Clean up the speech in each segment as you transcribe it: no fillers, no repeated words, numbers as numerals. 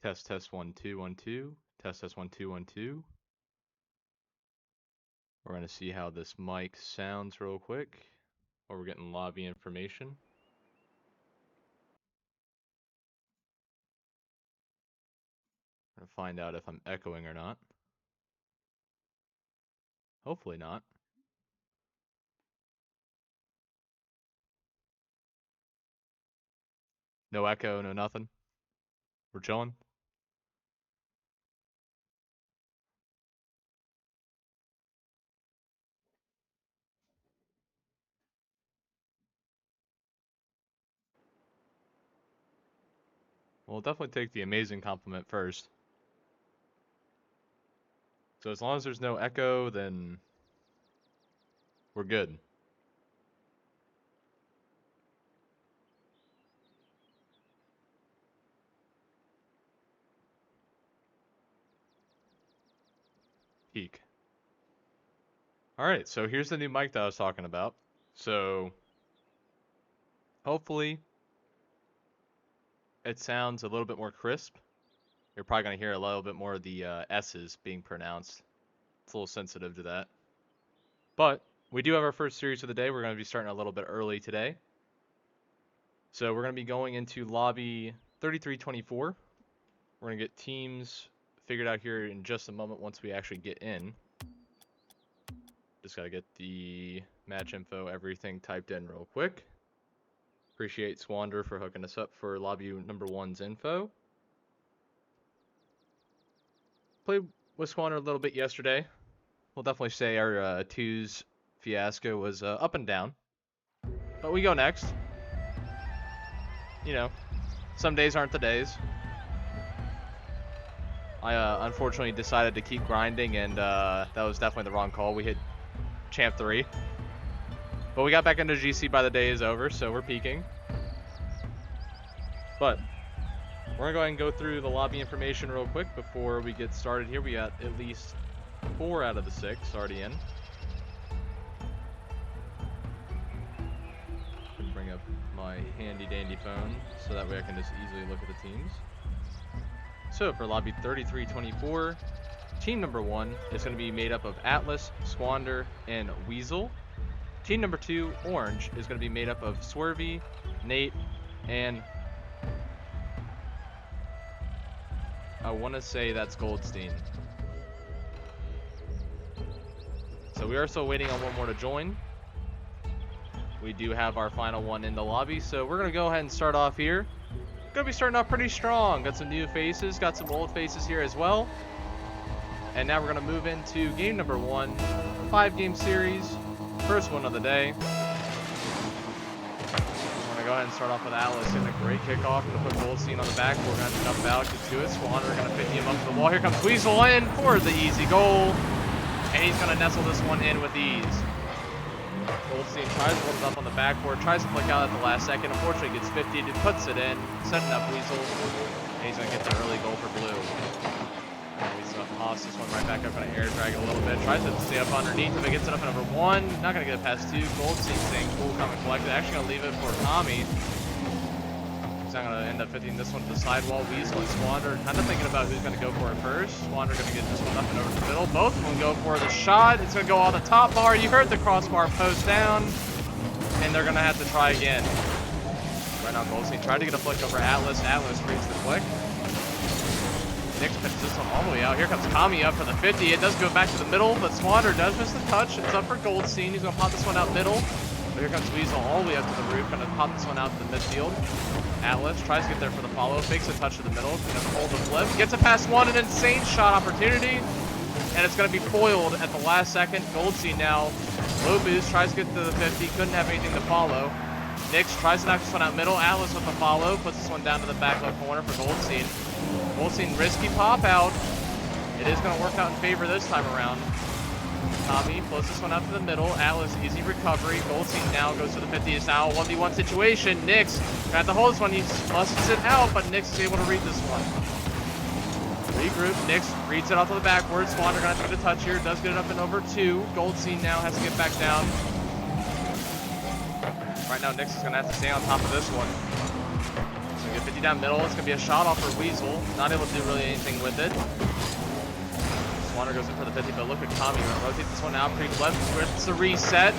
Test, test, 1, 2, 1, 2. Test, test, 1, 2, 1, 2. We're going to see how this mic sounds real quick while we're getting lobby information. I'm going to find out if I'm echoing or not. Hopefully not. No echo, no nothing. We're chilling. We'll definitely take the amazing compliment first. So as long as there's no echo, then we're good. Peak. Alright, so here's the new mic that I was talking about. So hopefully it sounds a little bit more crisp. You're probably going to hear a little bit more of the S's being pronounced. It's a little sensitive to that. But we do have our first series of the day. We're going to be starting a little bit early today. So we're going to be going into lobby 3324. We're going to get teams figured out here in just a moment once we actually get in. Just got to get the match info, everything typed in real quick. Appreciate Swander for hooking us up for lobby number 1's info. Played with Swander a little bit yesterday. We'll definitely say our 2's fiasco was up and down. But we go next. You know, some days aren't the days. I unfortunately decided to keep grinding, and that was definitely the wrong call. We hit Champ 3. But we got back into GC by the day is over, so we're peaking. But we're going to go ahead and go through the lobby information real quick before we get started here. We got at least 4 out of the 6 already in. Bring up my handy dandy phone so that way I can just easily look at the teams. So for lobby 3324, team number 1 is going to be made up of Atlas, Swander, and Weasel. Team number 2, Orange, is going to be made up of Swervy, Nate, and I want to say that's Goldstein. So we are still waiting on one more to join. We do have our final one in the lobby, so we're going to go ahead and start off here. Going to be starting off pretty strong. Got some new faces, got some old faces here as well. And now we're going to move into game number 1, 5-game series, first one of the day. We're going to go ahead and start off with Atlas getting a great kickoff. Going to put Goldstein on the back. We're going to jump out, get to it. Swander going to 50 him up to the wall. Here comes Weasel in for the easy goal. And he's going to nestle this one in with ease. Goldstein tries to hold it up on the backboard, tries to flick out at the last second. Unfortunately, gets 50, and puts it in, setting up Weasel. And he's going to get the early goal for Blue. He's going to toss this one right back up, going to air drag it a little bit. Tries to stay up underneath him, but gets it up at number 1. Not going to get it past 2. Goldstein staying cool, coming collected. Actually going to leave it for Tommy. He's not going to end up fitting this one to the sidewall. Weasel and Swander kind of thinking about who's going to go for it first. Swander going to get this one up and over to the middle. Both of them go for the shot. It's going to go on the top bar. You heard the crossbar post down. And they're going to have to try again. Right now, Goldstein tried to get a flick over Atlas. Atlas reads the flick. Nix pitches this one all the way out. Here comes Tommy up for the 50. It does go back to the middle, but Swander does miss the touch. It's up for Goldstein. He's going to pop this one out middle. But here comes Weasel all the way up to the roof. Going to pop this one out to the midfield. Atlas tries to get there for the follow. Fakes a touch to the middle. Going to hold the flip. Gets it past 1. An insane shot opportunity. And it's going to be foiled at the last second. Goldstein now. Low boost. Tries to get to the 50. Couldn't have anything to follow. Nix tries to knock this one out middle. Atlas with the follow. Puts this one down to the back left corner for Goldstein. Goldstein risky pop out. It is going to work out in favor this time around. Tommy floats this one out to the middle. Atlas, easy recovery. Goldstein now goes to the 50. It's now a 1v1 situation. Nix got to hold this one. He busts it out, but Nix is able to read this one. Regroup. Nix reads it off to the backwards. Swander going to have to get a touch here. Does get it up and over 2. Goldstein now has to get back down. Right now, Nix is going to have to stay on top of this one. So get 50 down middle. It's going to be a shot off for Weasel. Not able to do really anything with it. Swanner goes in for the 50, but look at Kami. Rotate this one out. Pretty left with the reset.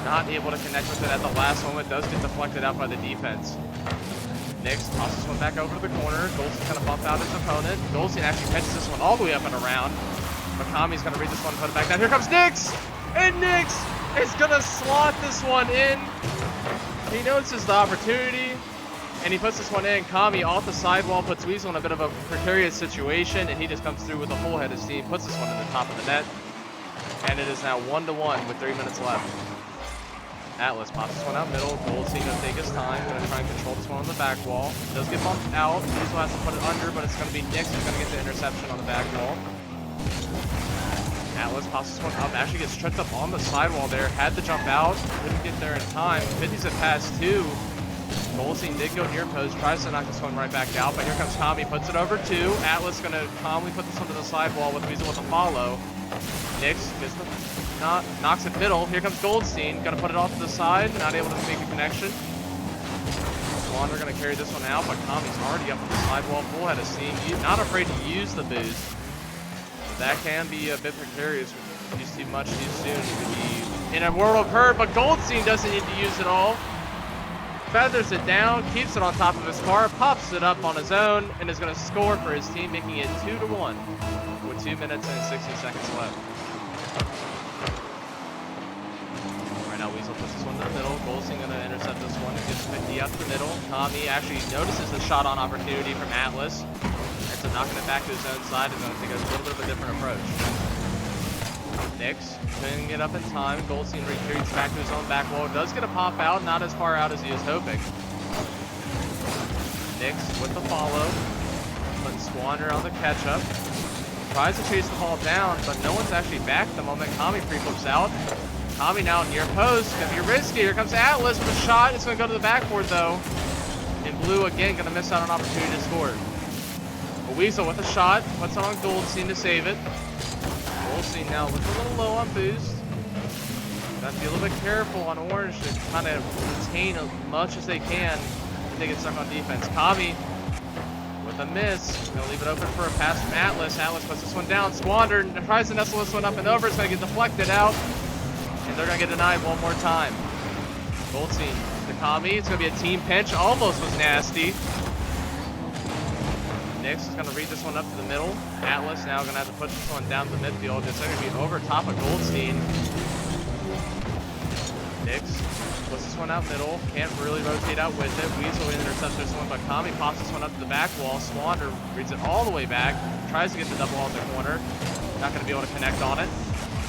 Not able to connect with it at the last moment. Does get deflected out by the defense. Nix tosses one back over to the corner. Goldstein kind of bump out his opponent. Goldstein actually catches this one all the way up and around. But Kami's going to read this one and put it back down. Here comes Nix! And Nix is going to slot this one in. He notices the opportunity, and he puts this one in. Kami off the sidewall puts Weasel in a bit of a precarious situation, and he just comes through with a full head of steam, puts this one in the top of the net. And it is now 1-1 with 3 minutes left. Atlas pops this one out middle. Goldstein going to take his time. Going to try and control this one on the back wall. Does get bumped out. Weasel has to put it under, but it's going to be Nix who's going to get the interception on the back wall. Atlas pops this one up. Actually gets tripped up on the sidewall there. Had to jump out. Couldn't get there in time. 50's a pass too. Goldstein did go near post. Tries to knock this one right back out. But here comes Kami. Puts it over two. Atlas going to calmly put this one to the sidewall with Weasel with a follow. Nix gets the... knocks it middle. Here comes Goldstein. Gonna put it off to the side. Not able to make a connection. Swanner gonna carry this one out, but Kami's already up on the sidewall. Full head of steam. Not afraid to use the boost. That can be a bit precarious. Use too much too soon. You could be in a world of hurt, but Goldstein doesn't need to use it all. Feathers it down, keeps it on top of his car, pops it up on his own, and is gonna score for his team, making it 2-1 with 2 minutes and 60 seconds left. Weasel puts this one to the middle. Goldstein going to intercept this one. Gets 50 out to the middle. Kami actually notices the shot on opportunity from Atlas. Ends up knocking it back to his own side. Is going to take a little bit of a different approach. Nix couldn't get up in time. Goldstein retreats back to his own back wall. Does get a pop out. Not as far out as he was hoping. Nix with the follow. Putting Swanner on the catch up. Tries to chase the ball down, but no one's actually back the moment Kami pre-flips out. Kami now near post. Gonna be risky. Here comes Atlas with a shot. It's gonna go to the backboard though. And Blue again gonna miss out on an opportunity to score. But Weasel with a shot. Puts it on Goldstein to save it. Goldstein now looking a little low on boost. Gotta be a little bit careful on Orange to kind of retain as much as they can if they get stuck on defense. Kami with a miss. Gonna leave it open for a pass from Atlas. Atlas puts this one down. Squander tries to nestle this one up and over. It's gonna get deflected out. And they're going to get denied one more time. Goldstein to Kami. It's going to be a team pinch. Almost was nasty. Nix is going to read this one up to the middle. Atlas now going to have to push this one down to the midfield. It's going to be over top of Goldstein. Nix puts this one out middle. Can't really rotate out with it. Weasel intercepts this one, but Kami pops this one up to the back wall. Swanner reads it all the way back. Tries to get the double out the corner. Not going to be able to connect on it.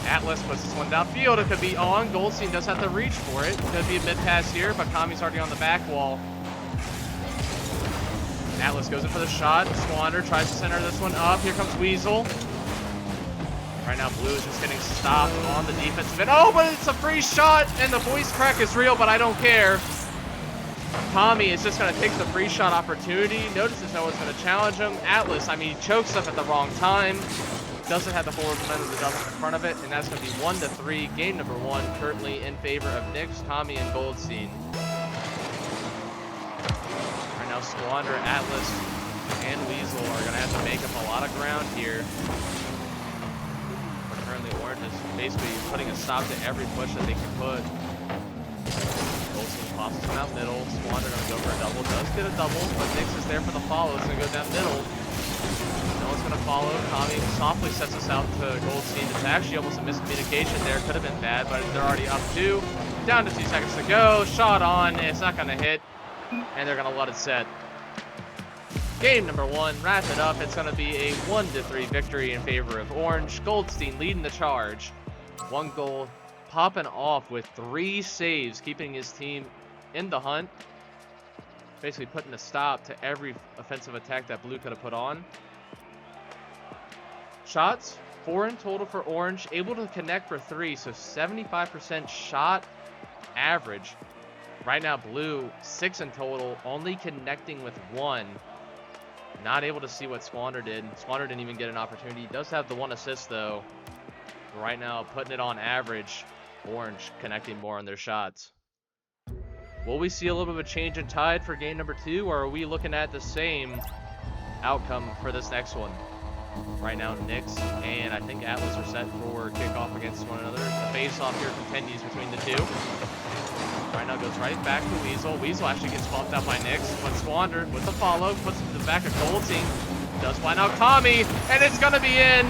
Atlas puts this one downfield. It could be on. Goldstein does have to reach for it. Could be a mid-pass here, but Kami's already on the back wall. Atlas goes in for the shot. Swanner tries to center this one up. Here comes Weasel. Right now, Blue is just getting stopped on the defensive end. Oh, but it's a free shot, and the voice crack is real, but I don't care. Kami is just going to take the free shot opportunity. Notices no one's going to challenge him. Atlas, I mean, he chokes up at the wrong time. Doesn't have the forward momentum to double in front of it, and that's going to be 1-3. Game number 1 currently in favor of Nix, Kami, and Goldstein. Right now, Squander, Atlas, and Weasel are going to have to make up a lot of ground here. But currently, Orange is basically putting a stop to every push that they can put. Goldstein pops this one out middle. Squander going to go for a double. Does get a double, but Nix is there for the follow. It's going to go down middle. No one's going to follow. Kami softly sets us out to Goldstein. It's actually almost a miscommunication there. Could have been bad, but they're already up 2. Down to 2 seconds to go. Shot on. It's not going to hit. And they're going to let it set. Game number 1. Wrap it up. It's going to be a 1-3 victory in favor of Orange. Goldstein leading the charge. 1 goal. Popping off with 3 saves, keeping his team in the hunt. Basically putting a stop to every offensive attack that Blue could have put on. Shots, 4 in total for Orange, able to connect for 3, so 75% shot average. Right now, Blue, 6 in total, only connecting with 1. Not able to see what Squander did. Squander didn't even get an opportunity. He does have the 1 assist, though. Right now, putting it on average, Orange connecting more on their shots. Will we see a little bit of a change in tide for game number 2, or are we looking at the same outcome for this next one? Right now, Nix and I think Atlas are set for kickoff against one another. The face-off here continues between the two. Right now goes right back to Weasel. Weasel actually gets bumped out by Nix, but Squander with the follow, puts it to the back of Goldstein. Does find out Kami, and it's gonna be in.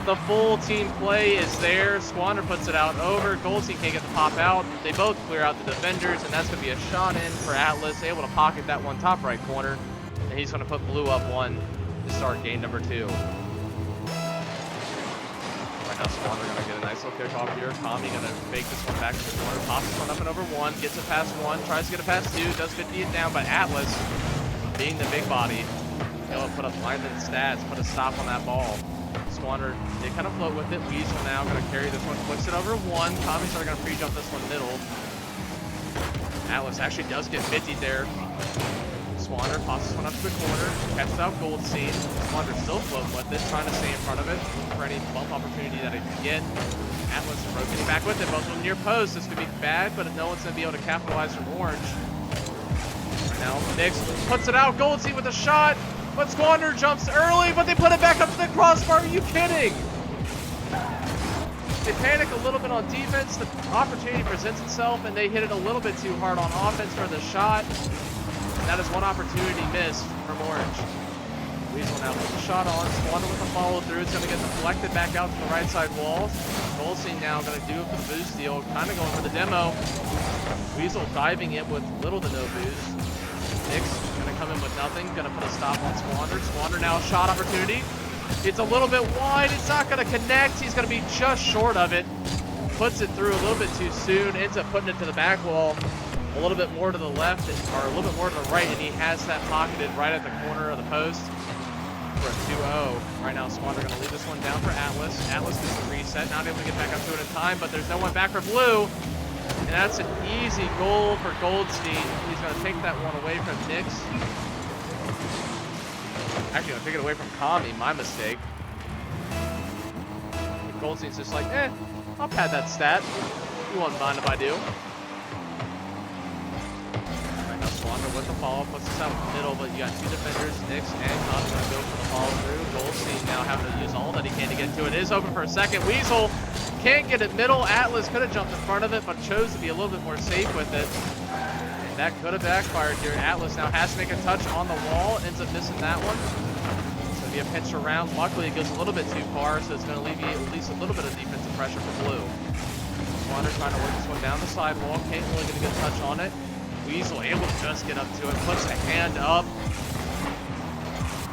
The full team play is there. Squander puts it out over. Goldstein can't get the pop out. They both clear out the defenders, and that's gonna be a shot in for Atlas. Able to pocket that one top right corner, and he's gonna put Blue up 1 to start game number 2. Right now, Squander gonna get a nice little kick off here. Kami gonna fake this one back to the corner, pops this one up and over 1, gets it past 1, tries to get it past 2, does 50 it down, but Atlas, being the big body, he'll put up line than stats, put a stop on that ball. Squander did kind of float with it. Weasel now gonna carry this one, flicks it over 1. Kami's gonna pre-jump this one middle. Atlas actually does get 50 there. Squander tosses this one up to the corner, catches out Goldstein. Squander still floating with it, trying to stay in front of it for any bump opportunity that it can get. Atlas rotating back with it, both of them near post. This could be bad, but no one's gonna be able to capitalize from Orange. Right now, Nix puts it out. Goldstein with a shot, but Squander jumps early, but they put it back up to the crossbar. Are you kidding? They panic a little bit on defense. The opportunity presents itself, and they hit it a little bit too hard on offense for the shot. That is one opportunity missed from Orange. Weasel now puts the shot on. Squander with the follow through. It's going to get deflected back out to the right side wall. Goldstein now going to do it for the boost deal. Kind of going for the demo. Weasel diving in with little to no boost. Nix going to come in with nothing. Going to put a stop on Squander. Squander now shot opportunity. It's a little bit wide. It's not going to connect. He's going to be just short of it. Puts it through a little bit too soon. Ends up putting it to the back wall. A little bit more to the left, or a little bit more to the right, and he has that pocketed right at the corner of the post for a 2-0. Right now, Squander going to leave this one down for Atlas. Atlas gets the reset, not able to get back up to it in time, but there's no one back for Blue. And that's an easy goal for Goldstein. He's going to take that one away from Nix. Actually, going to take it away from Kami, my mistake. And Goldstein's just like, I'll pad that stat. You won't mind if I do. Squander with the follow, puts this out in the middle, but you got two defenders, Nix and Kami going to go for the follow through. Goldstein now having to use all that he can to get to it. It is open for a second. Weasel can't get it middle. Atlas could have jumped in front of it, but chose to be a little bit more safe with it. And that could have backfired here. Atlas now has to make a touch on the wall, ends up missing that one. It's going to be a pinch around. Luckily, it goes a little bit too far, so it's going to alleviate at least a little bit of defensive pressure for Blue. Squander trying to work this one down the sidewall. Can't really get a good touch on it. Weasel able to just get up to it, puts a hand up.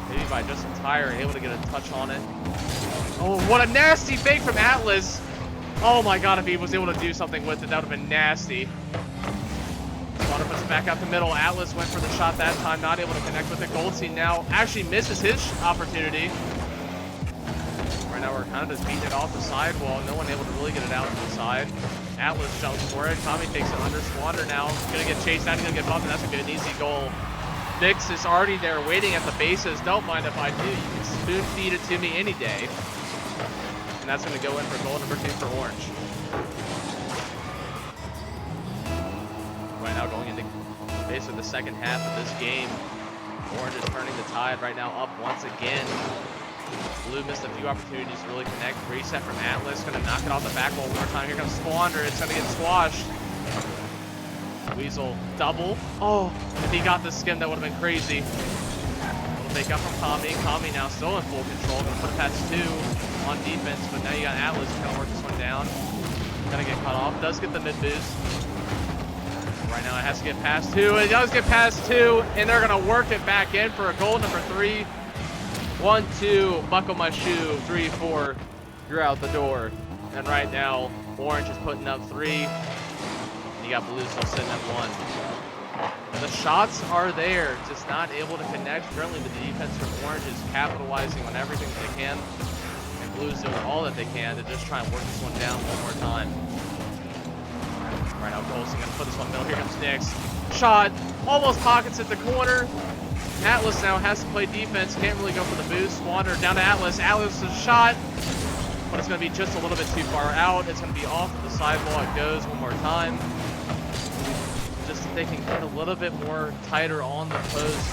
Maybe by just a tire, able to get a touch on it. Oh, what a nasty fake from Atlas. Oh my god, if he was able to do something with it, that would have been nasty. Squander puts it back out the middle. Atlas went for the shot that time, not able to connect with it. Goldstein now actually misses his opportunity. Right now we're kind of just beating it off the sidewall. No one able to really get it out to the side. Atlas jumps for it. Kami takes it under. Squander now gonna get chased down. He's gonna get bumped, and that's gonna be an easy goal. Nix is already there waiting at the bases. Don't mind if I do. You can spoon feed it to me any day. And that's gonna go in for goal number 2 for Orange. Right now going into basically the second half of this game. Orange is turning the tide right now up once again. Blue missed a few opportunities to really connect. Reset from Atlas. Going to knock it off the back wall one more time. Here comes Squander. It's going to get squashed. Weasel double. Oh, if he got the skim, that would have been crazy. Little fake up from Kami. Kami now still in full control. Going to put it past 2 on defense. But now you got Atlas trying to work this one down. Going to get cut off. Does get the mid boost. Right now it has to get past 2. It does get past 2. And they're going to work it back in for a goal number 3. 1, 2, buckle my shoe, 3, 4, you're out the door. And right now, Orange is putting up 3. And you got Blue still sitting at 1. The shots are there, just not able to connect. Currently, the defense from Orange is capitalizing on everything they can. And Blue's doing all that they can to just try and work this one down one more time. Right now, Goldstein gonna put this one middle. Here comes Nix. Shot, almost pockets at the corner. Atlas now has to play defense, can't really go for the boost. Squander down to Atlas. Atlas' shot, but it's going to be just a little bit too far out. It's going to be off of the sidewall. It goes one more time. if they can get a little bit more tighter on the post,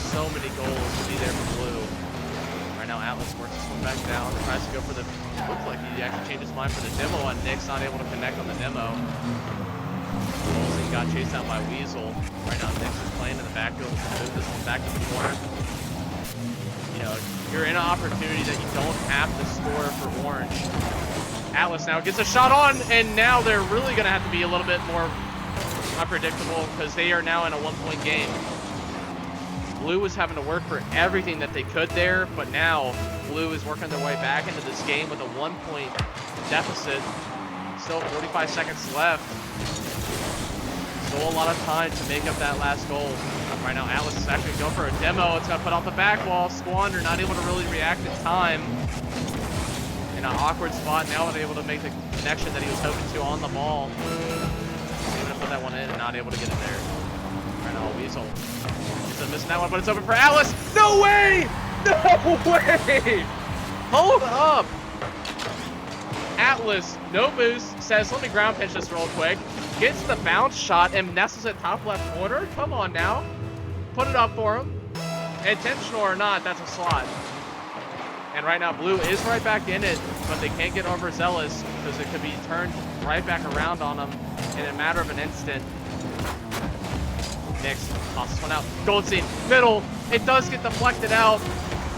so many goals to be there for Blue. Right now, Atlas works this one back down, tries to go for the, looks like he actually changed his mind for the demo, and Nick's not able to connect on the demo. He got chased out by Weasel. Right now, Nick's is playing in the backfield to move this one back to the corner. You know, you're in an opportunity that you don't have to score for Orange. Atlas now gets a shot on, and now they're really going to have to be a little bit more unpredictable because they are now in a one-point game. Blue was having to work for everything that they could there, but now Blue is working their way back into this game with a 1-point deficit. Still 45 seconds left. Still a lot of time to make up that last goal. Right now, Atlas is actually going for a demo. It's going to put off the back wall. Squander not able to really react in time. In an awkward spot, now unable to make the connection that he was hoping to on the ball. Able to put that one in and not able to get it there. Right now, Weasel. He's missing that one, but it's open for Atlas. No way! No way! Hold up! Atlas, no boost, says, let me ground pitch this real quick. Gets the bounce shot and nestles it top left corner. Come on now. Put it up for him. Intentional or not, that's a slot. And right now, Blue is right back in it, but they can't get overzealous because it could be turned right back around on them in a matter of an instant. Nix tosses one out. Goldstein, middle. It does get deflected out.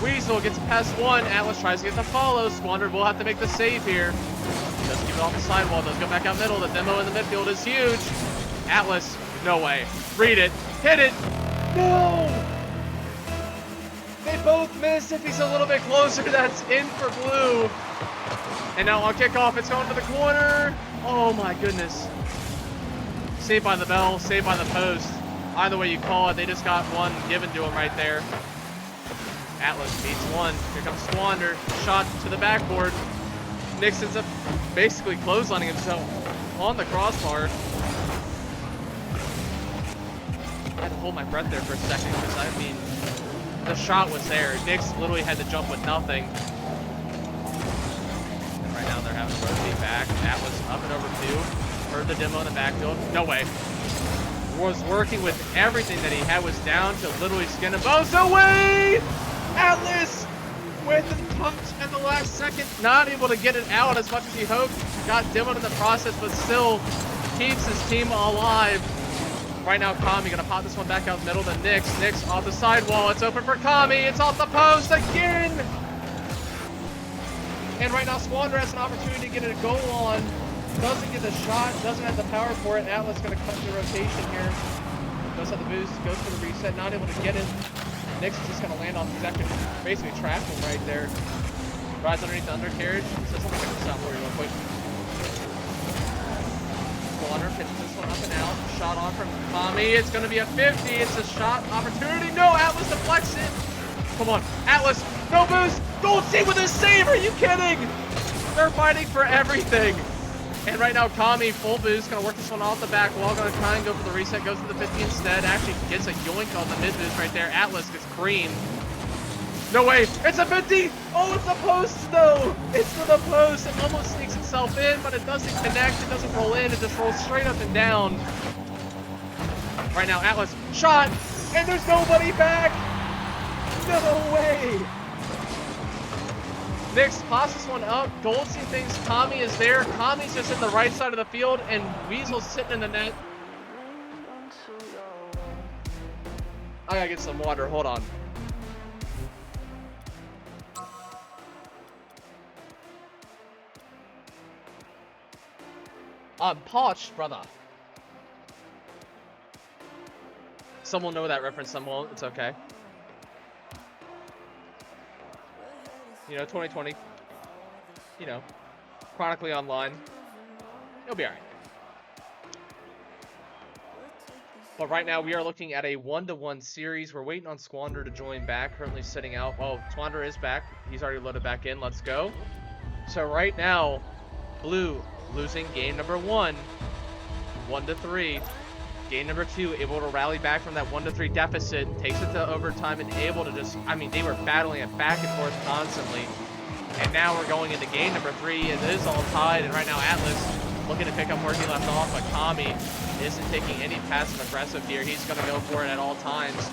Weasel gets past one. Atlas tries to get the follow. Squander will have to make the save here. Does keep it off the sidewall. Does go back out middle. The demo in the midfield is huge. Atlas, no way. Read it. Hit it. No! They both miss. If he's a little bit closer, that's in for Blue. And now on kickoff, it's going to the corner. Oh my goodness. Saved by the bell. Saved by the post. Either way you call it, they just got one given to him right there. Atlas beats one. Here comes Squander. Shot to the backboard. Nix ends up basically clotheslining himself on the crossbar. I had to hold my breath there for a second because, I mean, the shot was there. Nix literally had to jump with nothing. And right now they're having to rotate back. Atlas up and over two. Heard the demo in the backfield. No way. Was working with everything that he had, was down to literally skin and bones. No way! Atlas with the touch at the last second, not able to get it out as much as he hoped. Got demoed in the process, but still keeps his team alive. Right now, Kami gonna pop this one back out middle to Nix. Nix off the sidewall. It's open for Kami. It's off the post again. And right now, Squander has an opportunity to get a goal on. Doesn't get the shot, doesn't have the power for it. Atlas gonna cut the rotation here. Does have the boost, goes for the reset, not able to get it. Nix is just gonna land on, he's actually basically trapped him right there. Rides underneath the undercarriage. So let me check this out for you real quick. Squander pitches this one up and out. Shot on from Kami. It's gonna be a 50. It's a shot opportunity. No, Atlas deflects it. Come on, Atlas, no boost. Goldstein with a save. Are you kidding? They're fighting for everything. And right now, Kami, full boost, gonna work this one off the back wall, gonna try and go for the reset, goes for the 50 instead, actually gets a yoink on the mid boost right there. Atlas gets creamed. No way, it's a 50! Oh, it's the post though! It's for the post, it almost sneaks itself in, but it doesn't connect, it doesn't roll in, it just rolls straight up and down. Right now, Atlas, shot, and there's nobody back! No way! Nix pops this one up. Goldstein thinks Kami is there. Kami's just in the right side of the field, and Weasel's sitting in the net. I gotta get some water. Hold on. I'm parched, brother. Some will know that reference, some won't. It's okay. You know, 2020, you know, chronically online, it'll be all right. But right now we are looking at a 1-to-1 series. We're waiting on Squander to join back, currently sitting out. Oh, Squander is back. He's already loaded back in. Let's go. So right now, Blue losing game number 1, 1-3. Game number 2, able to rally back from that 1-3 deficit, takes it to overtime and able to just, I mean, they were battling it back and forth constantly. And now we're going into game number 3, and it is all tied. And right now, Atlas looking to pick up where he left off, but Kami isn't taking any passive aggressive here. He's going to go for it at all times.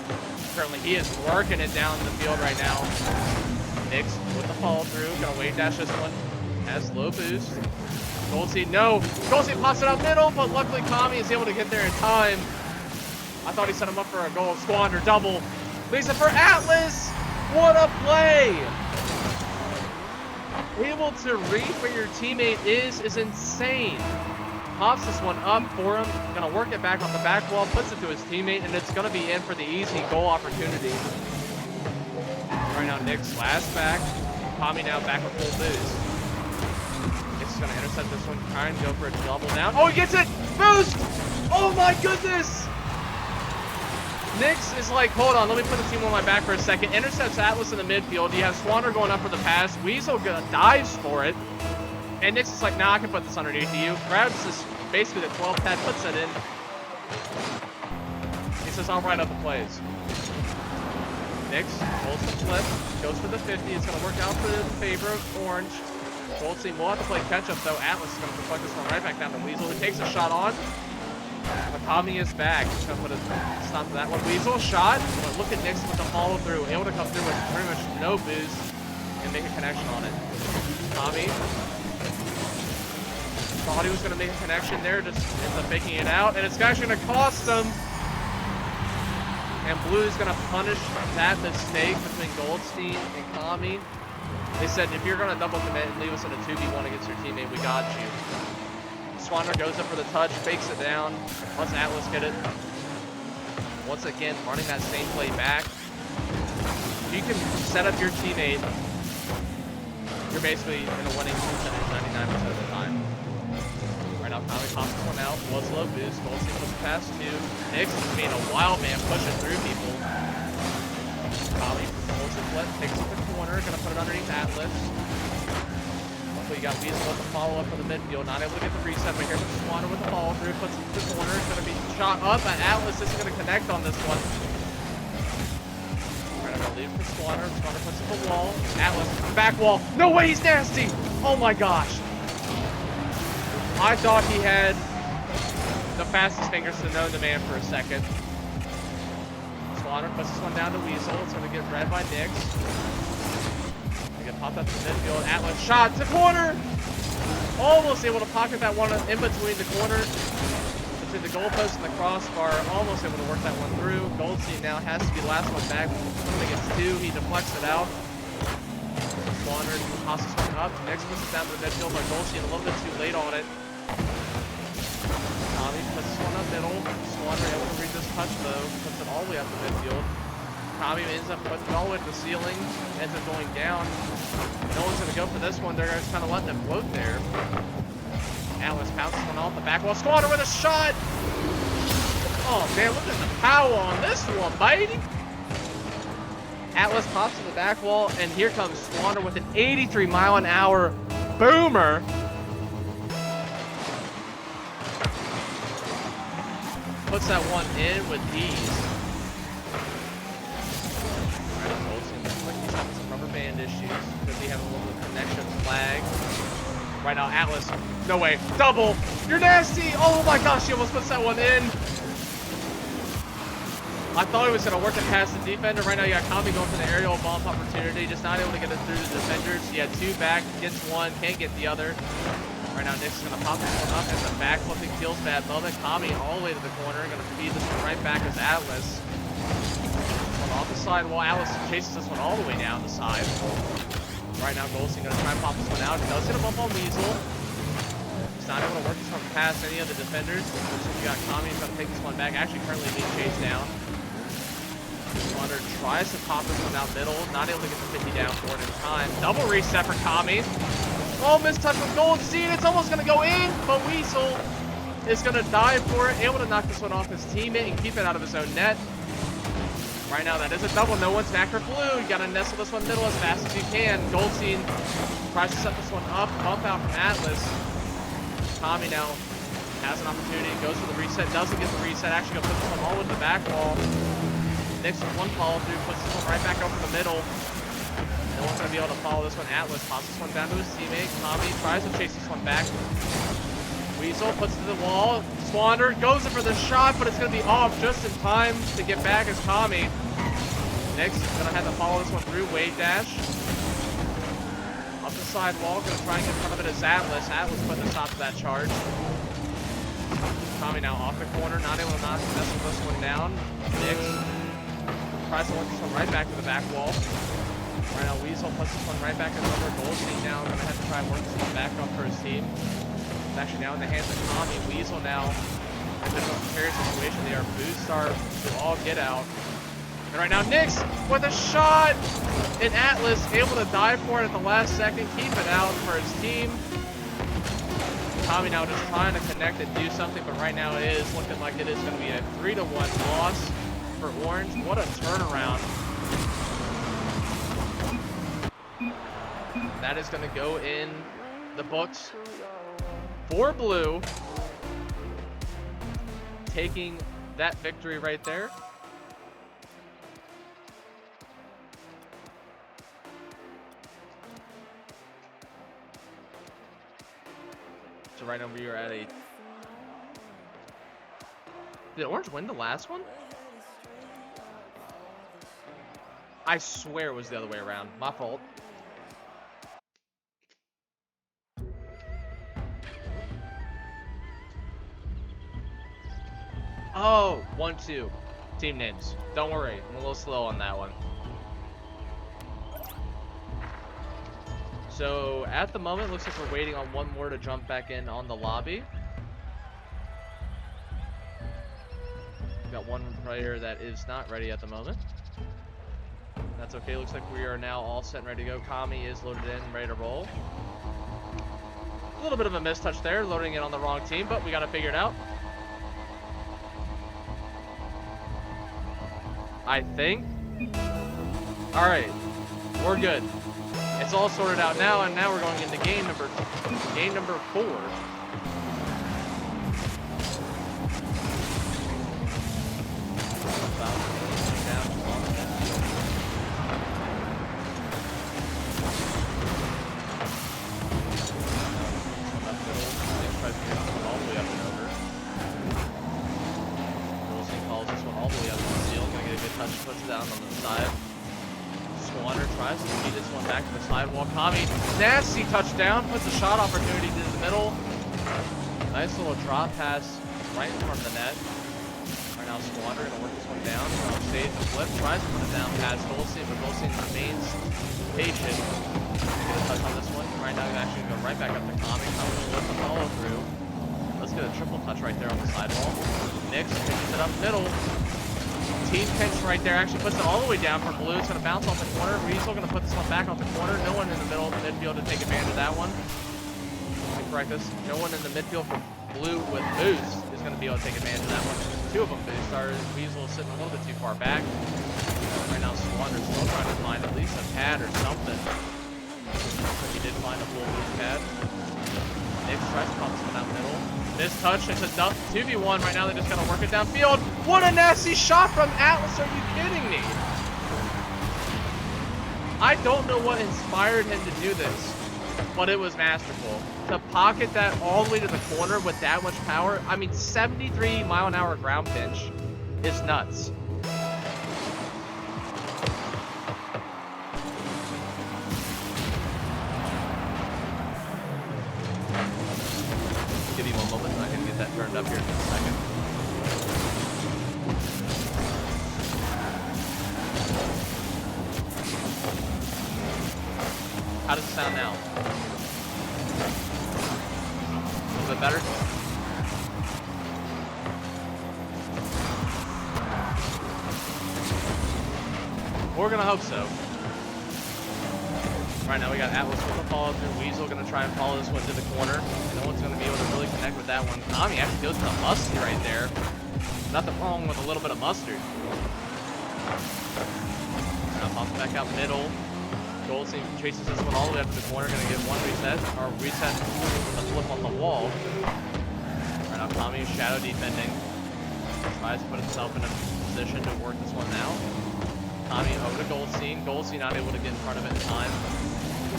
Currently, he is working it down the field right now. Nix with the follow through. Going to wave dash this one. Has low boost. Goldstein, no. Goldstein pops it out middle, but luckily Kami is able to get there in time. I thought he set him up for a goal. Squander double. Leads it for Atlas. What a play. Able to read where your teammate is insane. Pops this one up for him. Gonna work it back on the back wall, puts it to his teammate, and it's gonna be in for the easy goal opportunity. Right now, Nick slash back. Kami now back with full boost. Nick's gonna intercept this one, try and go for a double down. Oh, he gets it! Boost! Oh my goodness! Nix is like, hold on, let me put the team on my back for a second. Intercepts Atlas in the midfield. You have Swanner going up for the pass. Weasel dives for it. And Nix is like, nah, I can put this underneath you. Grabs this, basically the 12 pad, puts it in. He says, I'll write up the plays. Nix holds the flip, goes for the 50. It's going to work out for the favor of Orange. Goldstein will have to play catch up, though. Atlas is going to deflect this one right back down to Weasel. He takes a shot on. Kami is back. He's going to put a stop to that one. Weasel shot, but look at Nix with the follow through. Able to come through with pretty much no boost and make a connection on it. Kami thought he was going to make a connection there, just ends up faking it out, and it's actually going to cost him. And Blue is going to punish that mistake between Goldstein and Kami. They said, if you're going to double commit and leave us in a 2v1 against your teammate, we got you. Swanner goes up for the touch, fakes it down, lets Atlas get it. Once again, running that same play back. If you can set up your teammate, you're basically in a winning percentage 99% of the time. Right now, Kami pops this one out, was low boost, Goldstein puts the pass to Nix is being a wild man pushing through people. Kami holds the flip, takes it to the corner, gonna put it underneath Atlas. Luckily, you got Weasel with the follow up for the midfield, not able to get the reset, but here comes Swanner with the follow through, puts it to the corner, it's gonna be shot up at Atlas, isn't gonna connect on this one. Right, I'm gonna leave it for Swanner, Swanner puts it to the wall, Atlas, back wall, no way, he's nasty! Oh my gosh! I thought he had the fastest fingers to known the man for a second. Swanner puts this one down to Weasel. It's going to get read by Nix. They get popped up to the midfield. Atlas shot to corner. Almost able to pocket that one in between the corner, between the goalpost and the crossbar. Almost able to work that one through. Goldstein now has to be the last one back. When he gets two, he deflects it out. Swanner tosses one up. Nix puts it down to the midfield, but Goldstein a little bit too late on it. Kami puts this one up middle. Swanner able to read this touch though. Puts it all the way up the midfield. Kami ends up putting it all the way to the ceiling. Ends up going down. No one's going to go for this one. They're just kind of letting it float there. Atlas pounces one off the back wall. Swanner with a shot! Oh man, look at the power on this one, baby! Atlas pops to the back wall, and here comes Swanner with an 83-mile-an-hour boomer. Puts that one in with ease. Alright, Goldstein looks like he's having some rubber band issues. Could be having a little bit of connection flag. Right now, Atlas, no way, double! You're nasty! Oh my gosh, he almost puts that one in. I thought he was going to work it past the defender. Right now, you got Kami going for the aerial bomb opportunity. Just not able to get it through the defenders. He had two back, gets one, can't get the other. Right now, Nick's going to pop this one up as a back flipping feels bad moment. Kami all the way to the corner. Going to feed this one right back as Atlas. One off the side while Atlas chases this one all the way down the side. Right now, Goldstein going to try and pop this one out. He does get a bump on Weasel. He's not able to work this one past any of the defenders. You got Kami who's going to take this one back. Actually, currently being chased down. Swanner tries to pop this one out middle, not able to get the 50 down for it in time. Double reset for Kami. Oh, mistouch with Goldstein. It's almost going to go in, but Weasel is going to dive for it, able to knock this one off his teammate and keep it out of his own net. Right now, that is a double. No one's back for Blue. You got to nestle this one middle as fast as you can. Goldstein tries to set this one up, bump out from Atlas. Kami now has an opportunity, goes for the reset, doesn't get the reset, actually going to put this one all with the back wall. Nix with one follow through, puts this one right back over the middle. No one's going to be able to follow this one. Atlas pops this one down to his teammate. Kami tries to chase this one back. Weasel puts it to the wall. Swander goes in for the shot, but it's going to be off just in time to get back as Tommy. Nick's going to have to follow this one through. Wave dash. Up the sidewall. Going to try and get in front of it as Atlas. Atlas put the top of that charge. Tommy now off the corner. Not able to nestle this one down. Nick's tries to work this one right back to the back wall. Right now, Weasel puts this one right back in over. Goldstein now going to have to try and work this one back up for his team. It's actually now in the hands of Tommy. Weasel now in a bit of a precarious situation. They are boost are to all get out. And right now, Nix with a shot. And Atlas able to dive for it at the last second. Keep it out for his team. Tommy now just trying to connect and do something. But right now, it is looking like it is going to be a 3-1 loss for Orange. What a turnaround. That is going to go in the books for Blue, taking that victory right there. So right now we are at a... Did Orange win the last one? I swear it was the other way around. My fault. Oh, 1-2. Team names. Don't worry, I'm a little slow on that one. So, at the moment, looks like we're waiting on one more to jump back in on the lobby. We've got one player that is not ready at the moment. That's okay, looks like we are now all set and ready to go. Kami is loaded in, ready to roll. A little bit of a mistouch there, loading it on the wrong team, but we got to figure it out. I think. Alright, we're good. It's all sorted out now, and now we're going into game number 4. Puts it down on the side. Swander tries to feed this one back to the sidewall. Kami, nasty touchdown, puts a shot opportunity to the middle. Nice little drop pass right in front of the net. Right now, Swander gonna work this one down. Stage the flip, tries to put it down past Goldstein, but Goldstein remains patient. Get a touch on this one. Right now, he's actually gonna go right back up to Kami. Kami will lift the follow through. Let's get a triple touch right there on the sidewall. Nix pitches it up middle. Team pinch right there, actually puts it all the way down for Blue. It's going to bounce off the corner. Weasel going to put this one back off the corner. No one in the middle of the midfield to take advantage of that one. Let me correct this. No one in the midfield for Blue with Boost is going to be able to take advantage of that one. Two of them Boost are. Weasel is sitting a little bit too far back. Right now, Swander's still trying to find at least a pad or something. But he did find a full Boost pad. Nick tries to pump this one out middle. This touch, it's a 2v1 right now. They just gotta work it downfield. What a nasty shot from Atlas. Are you kidding me? I don't know what inspired him to do this, but it was masterful. To pocket that all the way to the corner with that much power. I mean, 73-mile-an-hour ground pinch is nuts. Give me one moment, and I can get that turned up here in a second. How does it sound now? A little bit better? We're gonna hope so. Right now we got Atlas with the follow through. Weasel gonna try and follow this one to the corner. No one's gonna be able to really connect with that one. Kami actually goes to the mustard right there. Nothing wrong with a little bit of mustard. Now pops back out middle. Goldstein chases this one all the way up to the corner. Gonna get one reset, or reset with a flip on the wall. Right now Kami is shadow defending. Tries to put himself in a position to work this one now. Kami over to Goldstein. Goldstein not able to get in front of it in time.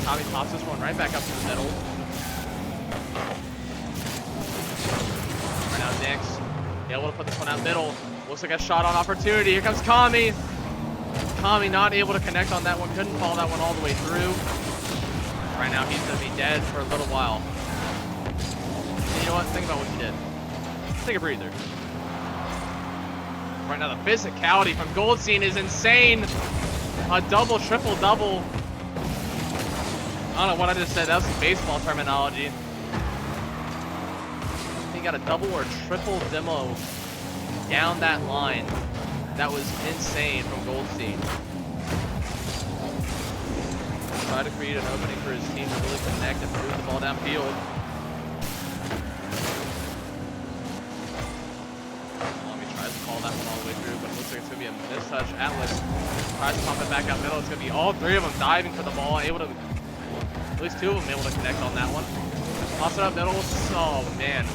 Kami pops this one right back up to the middle. Nix able to put this one out middle. Looks like a shot on opportunity. Here comes Kami. Kami not able to connect on that one. Couldn't follow that one all the way through. Right now he's going to be dead for a little while. And you know what? Think about what you did. Take a breather. Right now the physicality from Goldstein is insane. A double, triple double. I don't know what I just said. That was some baseball terminology. He got a double or triple demo down that line. That was insane from Goldstein. Try to create an opening for his team to really connect and move the ball downfield. Lamy tries to call that one all the way through, but it looks like it's going to be a mistouch. Atlas tries to pump it back out middle. It's going to be all three of them diving for the ball, able to, at least two of them able to connect on that one. Toss it up middle. Oh, man.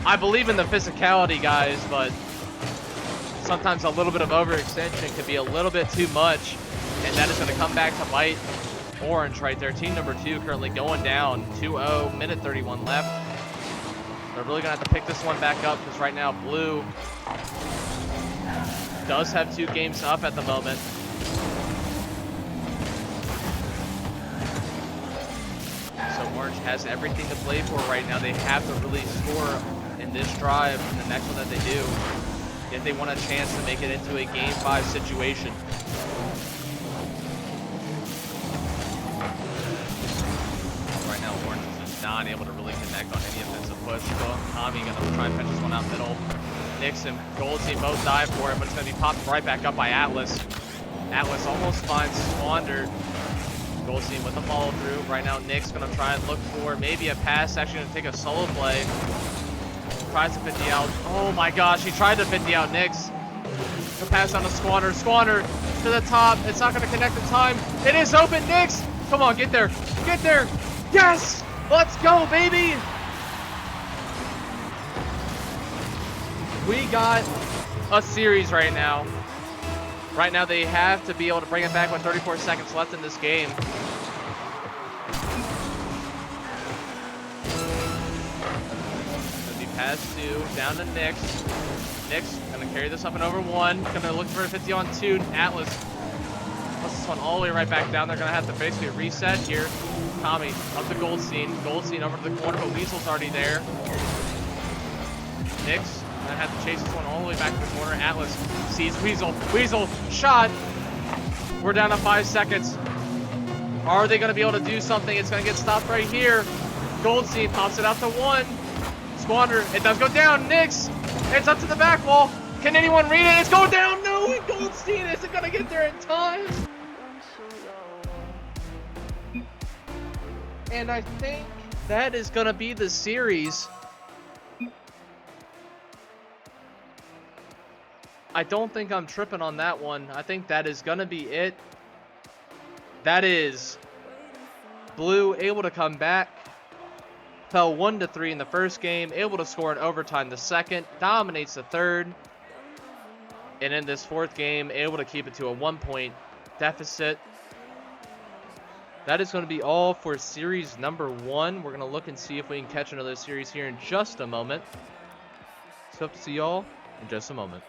I believe in the physicality, guys, but sometimes a little bit of overextension can be a little bit too much, and that is going to come back to bite Orange right there. Team number 2 currently going down 2-0, minute 31 left. They're really going to have to pick this one back up because right now Blue does have 2 games up at the moment. So Orange has everything to play for right now. They have to really score in this drive and the next one that they do if they want a chance to make it into a Game 5 situation. Right now, Orange is just not able to really connect on any offensive push. So Kami gonna try and fetch this one out middle. Nix and Goldstein both dive for it, but it's gonna be popped right back up by Atlas. Atlas almost finds Swander. Goldstein with the follow through. Right now, Nix gonna try and look for maybe a pass. Actually gonna take a solo play. Tries to 50 out. Oh my gosh, he tried to 50 out Nix. The pass on to Squander. Squander to the top. It's not going to connect in time. It is open. Nix. Come on, get there. Get there. Yes. Let's go, baby. We got a series right now. Right now, they have to be able to bring it back with 34 seconds left in this game. Pass 2, down to Nix. Nix gonna carry this up and over 1. Gonna look for a 50 on 2. Atlas puts this one all the way right back down. They're gonna have to basically reset here. Kami up to Goldstein. Goldstein over to the corner, but Weasel's already there. Nix gonna have to chase this one all the way back to the corner. Atlas sees Weasel. Weasel shot. We're down to 5 seconds. Are they gonna be able to do something? It's gonna get stopped right here. Goldstein pops it out to 1. Squander, it does go down. Nix, it's up to the back wall. Can anyone read it? It's going down. No, Goldstein isn't going to get there in time. And I think that is going to be the series. I don't think I'm tripping on that one. I think that is going to be it. That is Blue able to come back. Fell 1-3 in the first game, able to score in overtime the second, dominates the third, and in this fourth game, able to keep it to a 1-point deficit. That is going to be all for series number 1. We're going to look and see if we can catch another series here in just a moment. So, hope to see y'all in just a moment.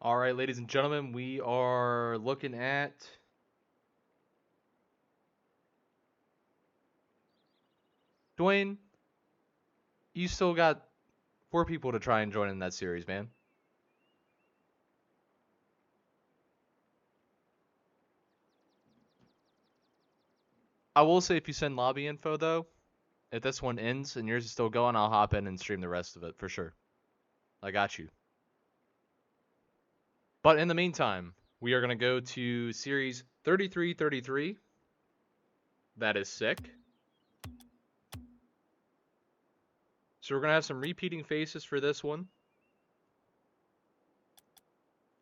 All right, ladies and gentlemen, we are looking at Dwayne. You still got 4 people to try and join in that series, man. I will say if you send lobby info, though, if this one ends and yours is still going, I'll hop in and stream the rest of it for sure. I got you. But in the meantime, we are going to go to series 3333. That is sick. So we're going to have some repeating faces for this one.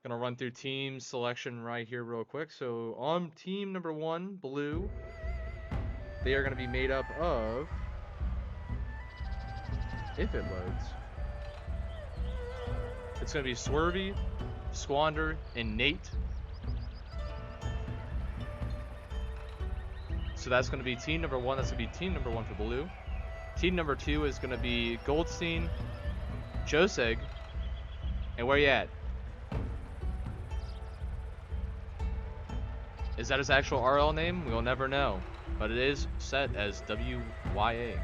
Going to run through team selection right here real quick. So on team number 1, blue, they are going to be made up of, if it loads, it's going to be Swervy, Squander, and Nate. So that's going to be team number 1. That's going to be team number 1 for blue. Team number 2 is going to be Goldstein, Joseg, and where you at? Is that his actual RL name? We'll never know, but it is set as WYA.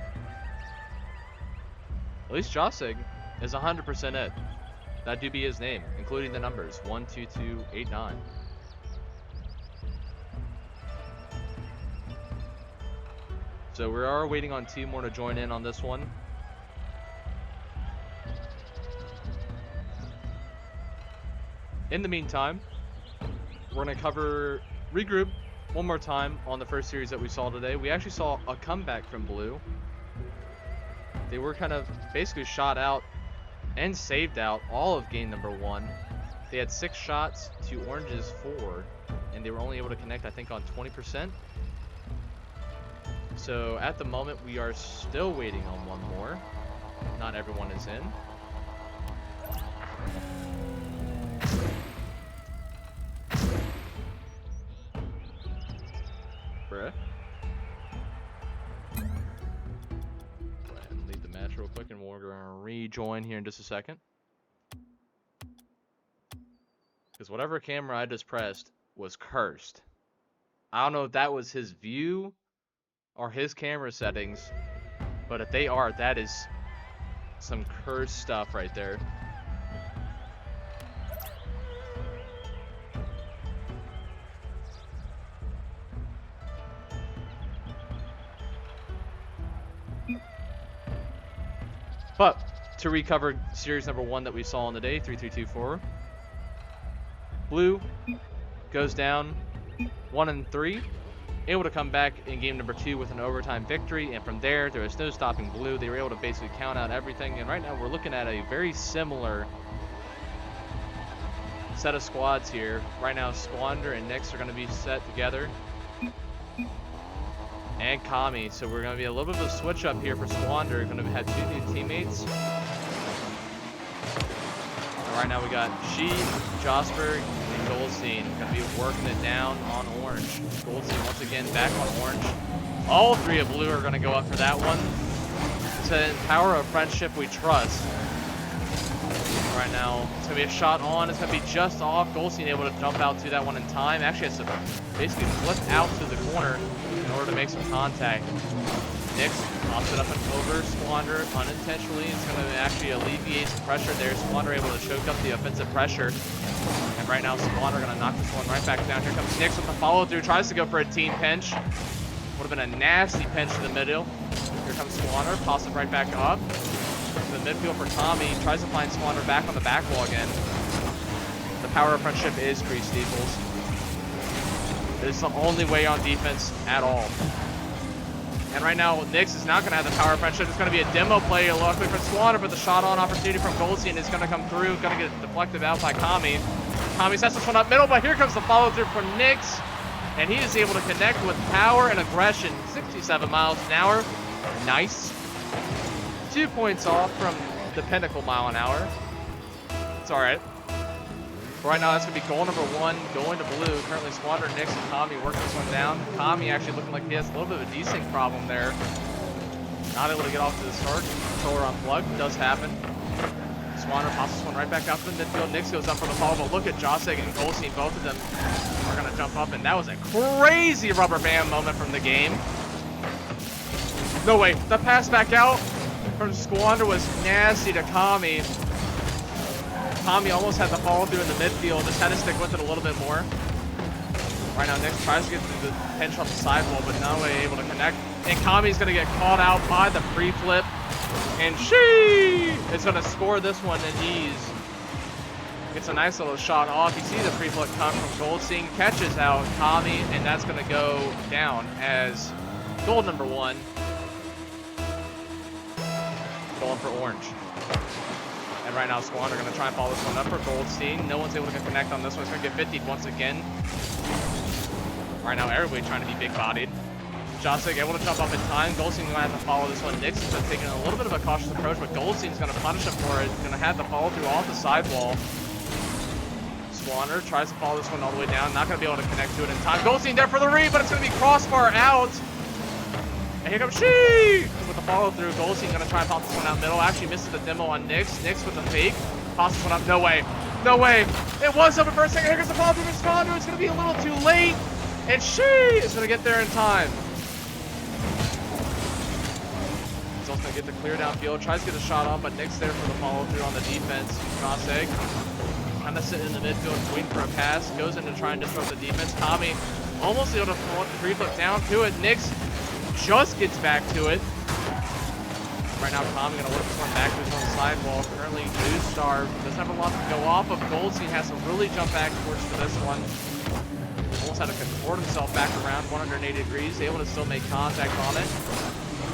At least Joseg is 100% it. That do be his name, including the numbers 12289. So we are waiting on 2 more to join in on this one. In the meantime, we're going to regroup one more time on the first series that we saw today. We actually saw a comeback from blue. They were kind of basically shot out and saved out all of game number 1. They had 6 shots to orange's 4, and they were only able to connect, I think, on 20%. So at the moment, we are still waiting on 1 more. Not everyone is in. Bruh. Go ahead and leave the match real quick, and we're going to rejoin here in just a second. Because whatever camera I just pressed was cursed. I don't know if that was his view or his camera settings, but if they are, that is some cursed stuff right there. But to recover series number 1 that we saw on the day, 3324, blue goes down 1-3. Able to come back in game number 2 with an overtime victory, and from there was no stopping blue. They were able to basically count out everything, and right now we're looking at a very similar set of squads here. Right now Squander and Nyx are going to be set together, and Kami. So we're going to be a little bit of a switch up here for Squander. Going to have 2 new teammates. And right now we got She, Josberg, and Goldstein going to be working it down on orange. Goldstein once again back on orange. All 3 of blue are going to go up for that one. It's a power of friendship we trust. Right now it's going to be a shot on. It's going to be just off. Goldstein able to jump out to that one in time. Actually has to basically flip out to the corner in order to make some contact. Nyx pops it up and over. Squander unintentionally. It's going to actually alleviate some pressure there. Squander able to choke up the offensive pressure. And right now Squander going to knock this one right back down. Here comes Nyx with the follow through. Tries to go for a team pinch. Would have been a nasty pinch to the middle. Here comes Squander. Pops it right back up. To the midfield for Tommy. Tries to find Squander back on the back wall again. The power of friendship is Grease Steeples. It's the only way on defense at all. And right now, Nyx is not going to have the power of friendship. It's going to be a demo play luckily for Squander, but the shot-on opportunity from Goldstein is going to come through. Going to get deflected out by Kami. Kami sets this one up middle, but here comes the follow-through for Nyx. And he is able to connect with power and aggression. 67 miles an hour. Nice. 2 points off from the pinnacle mile an hour. It's all right. Right now, that's going to be goal number 1 going to blue. Currently, Squander, Nyx, and Kami working this one down. Kami actually looking like he has a little bit of a desync problem there. Not able to get off to the start. Controller unplugged. Does happen. Squander passes one right back out to the midfield. Nix goes up for the follow, but look at Josig and Goldstein. Both of them are going to jump up, and that was a crazy rubber band moment from the game. No way. The pass back out from Squander was nasty to Kami. Kami almost had the follow through in the midfield, just had to stick with it a little bit more. Right now, Nix tries to get through the pinch off the sidewall, but no way able to connect. And Kami's going to get caught out by the pre-flip. And she is going to score this one in ease. Gets a nice little shot off. You see the pre-flip come from Goldstein, catches out Kami, and that's going to go down as goal number 1. Going for Orange. And right now, Squander going to try and follow this one up for Goldstein. No one's able to connect on this one. It's going to get 50'd once again. Right now, everybody trying to be big-bodied. Josig able to jump up in time. Goldstein's going to have to follow this one. Nix is taking a little bit of a cautious approach, but Goldstein's going to punish him for it. He's going to have the follow through off the sidewall. Squander tries to follow this one all the way down. Not going to be able to connect to it in time. Goldstein there for the read, but it's going to be crossbar out. And here comes she with the follow through. Goldstein going to try and pop this one out middle. Actually misses the demo on Nix. Nix with the fake. Pops this one up. No way. No way. It was open for a second. Here comes the follow through from Squander. It's going to be a little too late. And she is going to get there in time. He's also going to get the clear downfield. Tries to get a shot on, but Nix there for the follow through on the defense. Josig kind of sitting in the midfield, waiting for a pass. Goes in to try and disrupt the defense. Kami almost able to free flip down to it. Nix just gets back to it. Right now, Kami going to work this one back to his own sidewall. Currently, Newstar doesn't have a lot to go off of. Goldstein has to really jump back towards for this one. Almost had to contort himself back around 180 degrees, able to still make contact on it.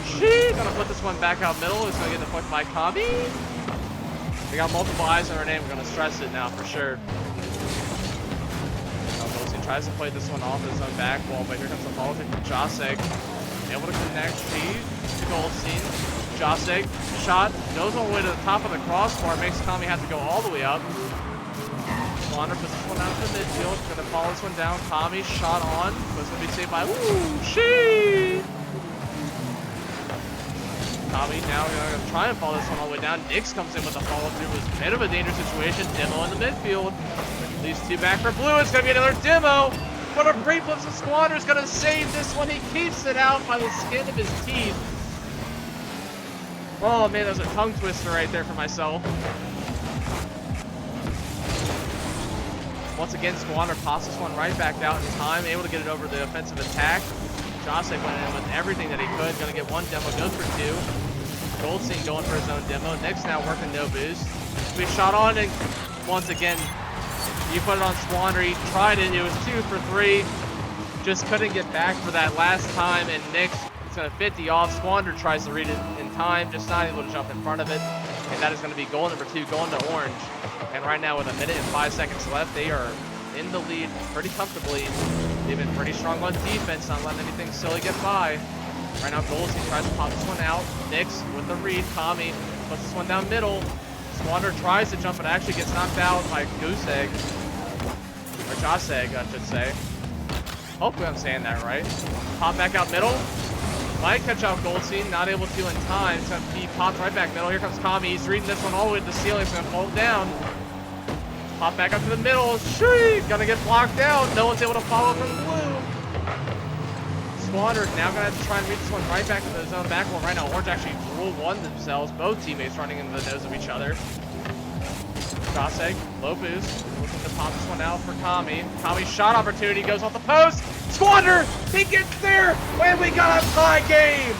She's gonna put this one back out middle. It's gonna get deflected by Kami. They got multiple eyes on her name. We're gonna stress it now for sure. Goldstein tries to play this one off his own back wall, but here comes the follow through from Josig. Able to connect she to Goldstein. Josig shot goes all the way to the top of the crossbar, makes Kami have to go all the way up. Squander puts this one out to the midfield. Gonna follow this one down. Kami shot on. Was gonna be saved by she. Kami now gonna try and follow this one all the way down. Nix comes in with a follow through. It was a bit of a dangerous situation. Demo in the midfield. Leaves 2 back for blue. It's gonna be another demo. But a free flips of Squander is gonna save this one. He keeps it out by the skin of his teeth. Oh man, that was a tongue twister right there for myself. Once again, Squander pops this one right back out in time, able to get it over the offensive attack. Josig went in with everything that he could, gonna get 1 demo, goes for 2. Goldstein going for his own demo. Nix now working no boost. We shot on, and once again, you put it on Squander. He tried it, it was 2 for 3. Just couldn't get back for that last time, and Nix is gonna 50 off. Squander tries to read it in time, just not able to jump in front of it. And that is gonna be goal number 2, going to Orange. And right now with 1 minute and 5 seconds left, they are in the lead pretty comfortably. They've been pretty strong on defense, not letting anything silly get by. Right now Goldstein tries to pop this one out. Nix with the read. Kami puts this one down middle. Squander tries to jump, but actually gets knocked out by Goose Egg. Or Josig, I should say. Hopefully I'm saying that right. Pop back out middle. Might catch out Goldstein, not able to in time. It's going to be popped right back middle. Here comes Kami. He's reading this one all the way to the ceiling. It's going to fall down. Pop back up to the middle. Shriek! Gonna get blocked out. No one's able to follow from blue. Squander now gonna have to try and read this one right back to the zone back wall. Right now, Orange actually rule one themselves. Both teammates running into the nose of each other. Josig, low boost. Looking to pop this one out for Kami. Kami's shot opportunity goes off the post. Squander! He gets there! And we got a tie game!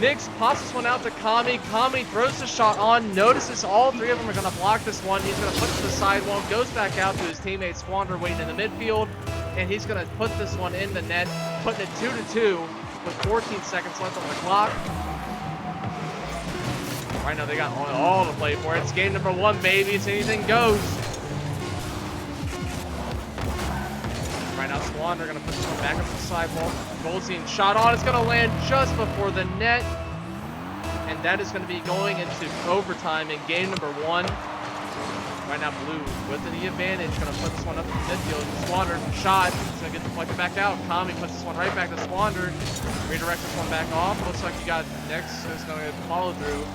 Nix pops this one out to Kami. Kami throws the shot on, notices all 3 of them are going to block this one. He's going to put it to the sidewall, goes back out to his teammate Squander waiting in the midfield, and he's going to put this one in the net, putting it 2-2 with 14 seconds left on the clock. Right now they got all to play for. It's game number 1, baby. It's anything goes. Right now, Squander going to put this one back up to the sidewall. Goldstein shot on. It's going to land just before the net. And that is going to be going into overtime in game number 1. Right now, Blue with the advantage, gonna put this one up in the midfield. Squander shot, he's gonna get deflected back out. Kami puts this one right back to Squander. Redirects this one back off. Looks like you got next is gonna follow through.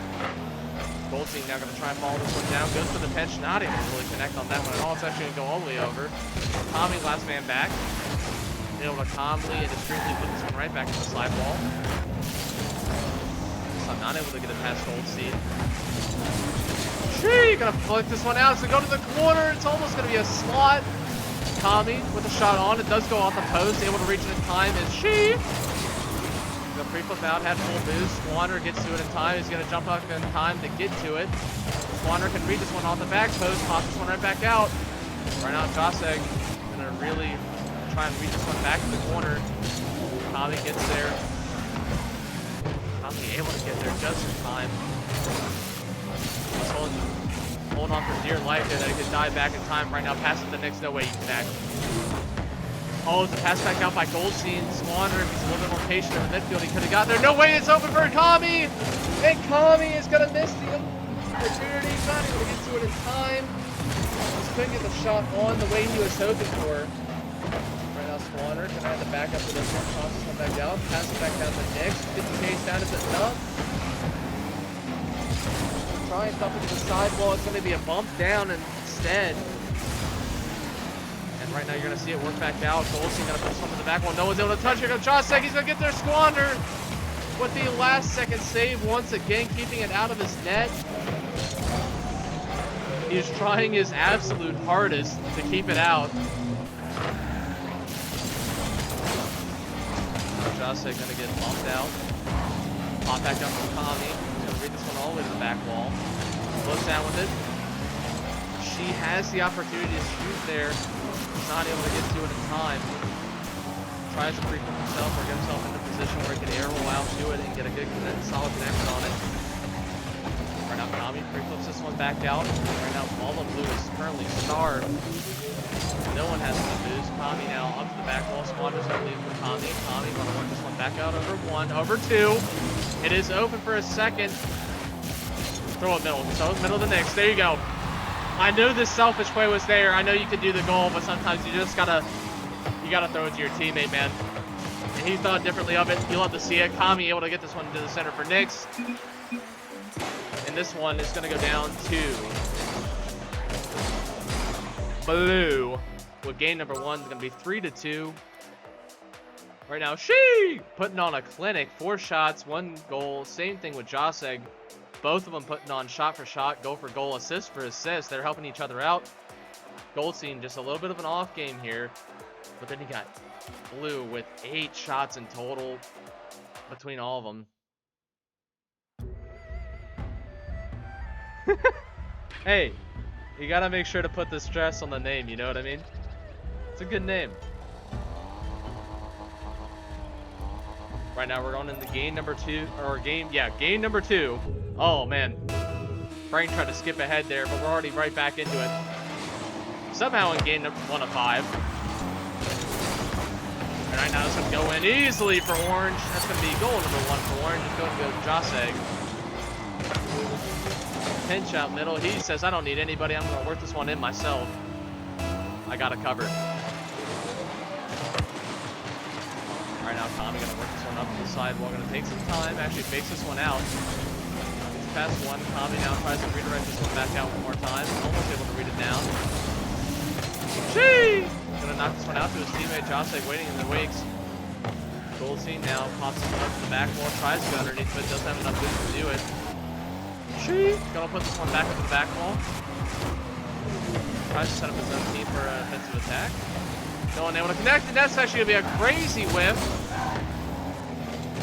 Goldstein now gonna try and follow this one down. Goes for the pinch, not able to really connect on that one at all. It's actually gonna go all the way over. Kami last man back. Able to calmly and discreetly put this one right back into the slide wall. So I'm not able to get it past Goldstein. She gonna flick this one out. So go to the corner. It's almost gonna be a slot. Kami with a shot on. It does go off the post. Able to reach it in time is she. Gonna pre-flip out. Had full boost. Squander gets to it in time. He's gonna jump up in time to get to it. Squander can read this one off the back post. Pop this one right back out. Right now, Joseg gonna really try and reach this one back to the corner. Kami gets there. Kami able to get there just in time. He's holding on for dear life there that he could dive back in time. Right now, pass it to Nix. No way you connect. Oh, it's a pass back out by Goldstein. Squander, if he's a little bit more patient in the midfield, he could have got there. No way, it's open for Kami! And Kami is going to miss the opportunity. He's not able to get to it in time. Just couldn't get the shot on the way he was hoping for. Right now, Squander can have the back up to this one. Toss this one back down. Pass it back down to Nix. 50K's down. Is it enough? Try and dump it to the sidewall. It's going to be a bump down instead. And right now you're going to see it work back out. Goldstein going to put some in the back wall. No one's able to touch it. Here comes Joseg. He's going to get there. Squander with the last second save once again, keeping it out of his net. He's trying his absolute hardest to keep it out. Joseg going to get bumped out. Pop back up from Kami. Read this one all the way to the back wall. Close down with it. She has the opportunity to shoot there. Not able to get to it in time. Tries to pre-flip himself or get himself into a position where he can air roll out to it and get a good, solid connection on it. Right now, Kami pre-flips this one back out. Right now, Ball of Blue is currently starved. No one has the boost. Kami now up to the back wall. Squander's going to leave for Kami. Kami going to work this one back out over one, over two. It is open for a second. Throw it middle. So middle of the Nix. There you go. I knew this selfish play was there. I know you could do the goal, but sometimes you just gotta throw it to your teammate, man. And he thought differently of it. You'll have to see it. Kami able to get this one to the center for Nix. And this one is gonna go down to Blue. With game number one, it's gonna be 3-2. Right now, she putting on a clinic. 4 shots, 1 goal. Same thing with Joseg. Both of them putting on shot for shot, goal for goal, assist for assist. They're helping each other out. Goldstein just a little bit of an off game here. But then you got Blue with 8 shots in total between all of them. Hey, you gotta make sure to put the stress on the name, you know what I mean? It's a good name. Right now we're going into game number 2, game number 2. Oh man, Brain tried to skip ahead there, but we're already right back into it. Somehow in game number 1 of 5. And right now it's gonna go in easily for Orange. That's gonna be goal number 1 for Orange. It's going to go to Joseg. Pinch out middle. He says, I don't need anybody. I'm gonna work this one in myself. I got it covered. Right now, Kami gonna work this one up to the sidewall. Gonna take some time. Actually fakes this one out. Gets past one. Kami now tries to redirect this one back out one more time. Almost able to read it down. Sheesh! Gonna knock this one out to his teammate Joseg waiting in the wings. Goldstein now pops it up to the back wall. Tries to go underneath, but doesn't have enough boost to do it. Sheesh! Gonna put this one back up to the back wall. Tries to set up his own team for an offensive attack. No one able to connect, and that's actually gonna be a crazy whiff.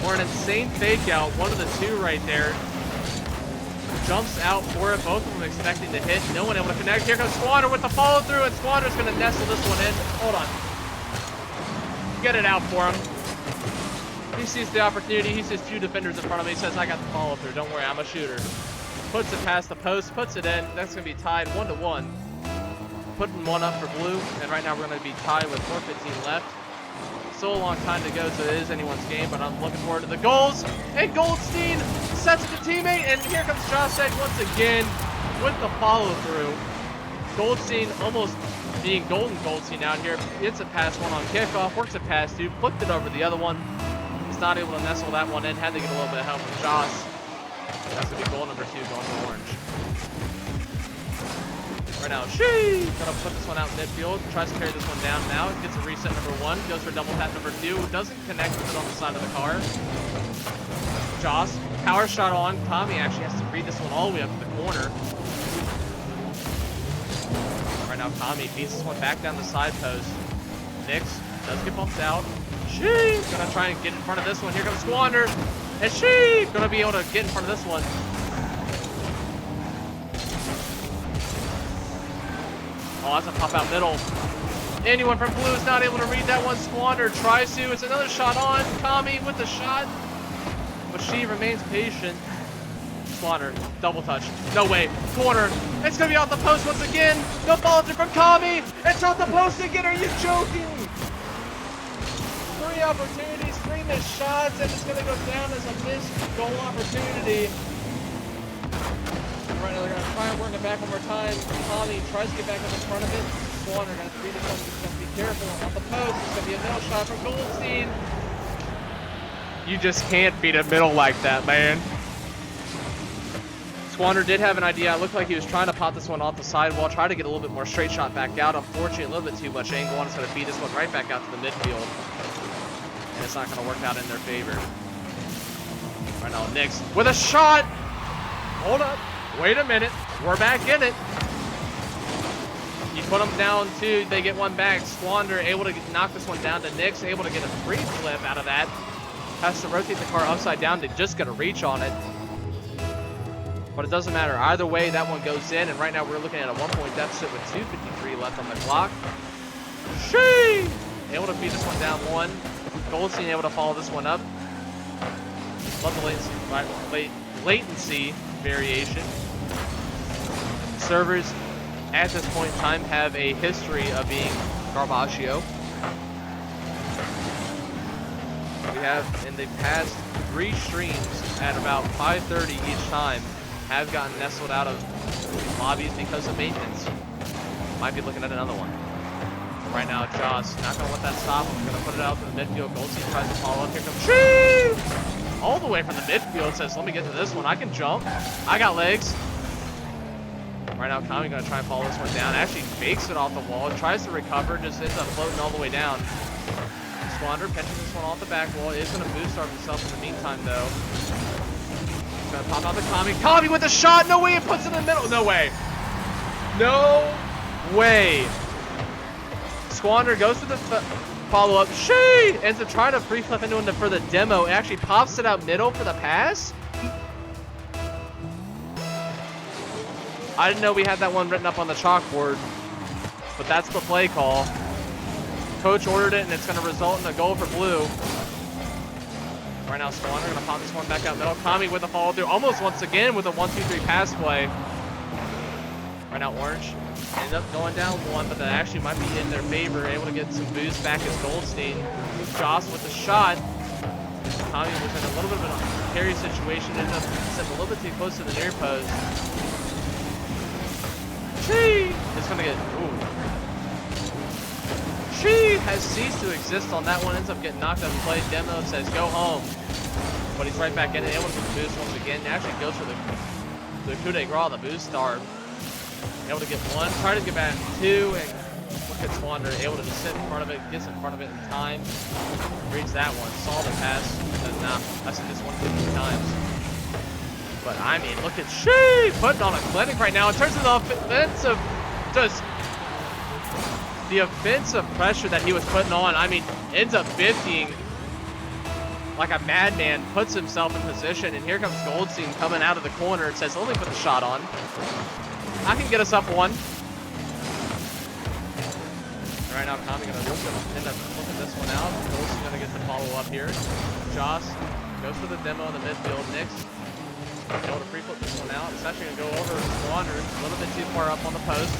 Or an insane fake out. One of the two right there. Jumps out for it. Both of them expecting to hit. No one able to connect. Here comes Squander with the follow through, and Squander's gonna nestle this one in. Hold on. Get it out for him. He sees the opportunity. He sees 2 defenders in front of him. He says, I got the follow through. Don't worry, I'm a shooter. Puts it past the post, puts it in. That's gonna be tied 1-1. Putting one up for Blue, and right now we're going to be tied with 4:15 left. Still a long time to go, so it is anyone's game, but I'm looking forward to the goals. And Goldstein sets it to teammate, and here comes Joseg once again with the follow-through. Goldstein almost being golden Goldstein out here. Gets a pass one on kickoff, works a pass two, flipped it over the other one. He's not able to nestle that one in. Had to get a little bit of help from Joss. That's going to be goal number 2 going to Orange. Right now, gonna put this one out in midfield. Tries to carry this one down now. Gets a reset number 1. Goes for double tap number 2. Doesn't connect with it on the side of the car. Joss, power shot on. Tommy actually has to read this one all the way up to the corner. Right now, Tommy beats this one back down the side post. Nix does get bumped out. Gonna try and get in front of this one. Here comes Squander. And gonna be able to get in front of this one. Oh, that's a pop out middle. Anyone from blue is not able to read that one. Squander tries to. It's another shot on. Tommy with the shot. But she remains patient. Squander, double touch. No way. Corner. It's going to be off the post once again. No follow through from Tommy. It's off the post again. Are you joking? 3 opportunities, 3 missed shots, and it's going to go down as a missed goal opportunity. Right now, they're going to try and work it back one more time. Tommy tries to get back up in front of it. Squander got to beat this one. He's going to be careful off the post. It's going to be a middle shot from Goldstein. You just can't beat a middle like that, man. Squander did have an idea. It looked like he was trying to pop this one off the sidewall, try to get a little bit more straight shot back out. Unfortunately, a little bit too much angle on. It's going to beat this one right back out to the midfield. And it's not going to work out in their favor. Right now, Nix with a shot. Hold up. Wait a minute. We're back in it. You put them down 2. They get one back. Squander able to knock this one down to Nix. Able to get a free flip out of that. Has to rotate the car upside down to just get a reach on it. But it doesn't matter. Either way, that one goes in. And right now, we're looking at a 1-point deficit with 2:53 left on the clock. Able to beat this one down 1. Goldstein able to follow this one up. Love the latency variation. Servers at this point in time have a history of being Garbaggio. We have in the past 3 streams at about 5:30 each time have gotten nestled out of lobbies because of maintenance. Might be looking at another one. But right now, Joss not going to let that stop him. Going to put it out to the midfield. Goldstein tries to follow up. Here comes all the way from the midfield. Says, let me get to this one. I can jump. I got legs. Right now, Tommy going to try and follow this one down. Actually fakes it off the wall. Tries to recover. Just ends up floating all the way down. Squander pinching this one off the back wall. Is going to boost start himself in the meantime, though. He's going to pop out the Tommy. Tommy with a shot. No way. It puts it in the middle. No way. No way. Squander goes for the follow-up. Ends up trying to free flip into him for the demo. It actually pops it out middle for the pass. I didn't know we had that one written up on the chalkboard, but that's the play call. Coach ordered it, and it's going to result in a goal for blue. Right now, Squander going to pop this one back out middle. Tommy with a follow-through, almost once again with a 1-2-3 pass play. Right now, Orange ends up going down 1, but that actually might be in their favor. Able to get some boost back as Goldstein. Joss with the shot. Tommy was in a little bit of a carry situation. Ended up sitting a little bit too close to the near post. It's going to get... Ooh. She has ceased to exist on that one. Ends up getting knocked out of play. Demo says, go home. But he's right back in it. Able to get the boost once again. Actually goes for the coup de grace, the boost star. Able to get 1. Try to get back 2. And look at Squander. Able to just sit in front of it. Gets in front of it in time. Reads that one. Saw the pass. Says, nah, I've seen this one 50 times. But I mean, look at putting on a clinic right now in terms of the offensive, just the offensive pressure that he was putting on. I mean, ends up 50ing like a madman, puts himself in position, and here comes Goldstein coming out of the corner. It says, let me put the shot on. I can get us up 1. Right now, Tommy gonna end up flipping this one out. Goldstein gonna get the follow up here. Joss goes for the demo in the midfield. Nix able to free flip this one out. It's actually going to go over Squander. A little bit too far up on the post.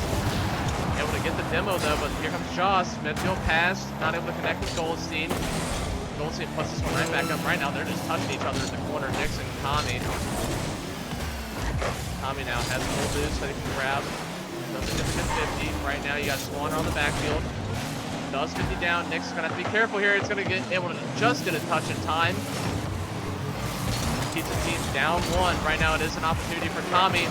Able to get the demo though, but here comes Joss. Midfield pass. Not able to connect with Goldstein. Goldstein puts this one right back up. Right now they're just touching each other in the corner. Nix and Tommy. Tommy now has full boost that he can grab. Doesn't get the 50. Right now, you got Swanner on the backfield. Does 50 down. Nick's going to have to be careful here. It's going to get able to just get a touch in time. Keeps the team down 1. Right now, it is an opportunity for Tommy.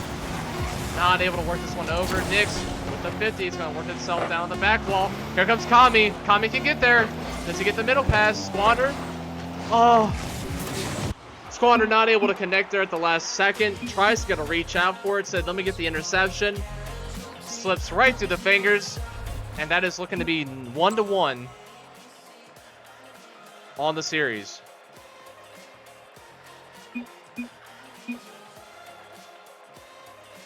Not able to work this one over. Nix with the 50. It's going to work itself down the back wall. Here comes Kami. Kami can get there. Does he get the middle pass? Squander. Oh. Squander not able to connect there at the last second. Tries to get a reach out for it. Said, let me get the interception. Slips right through the fingers. And that is looking to be 1-1 on the series.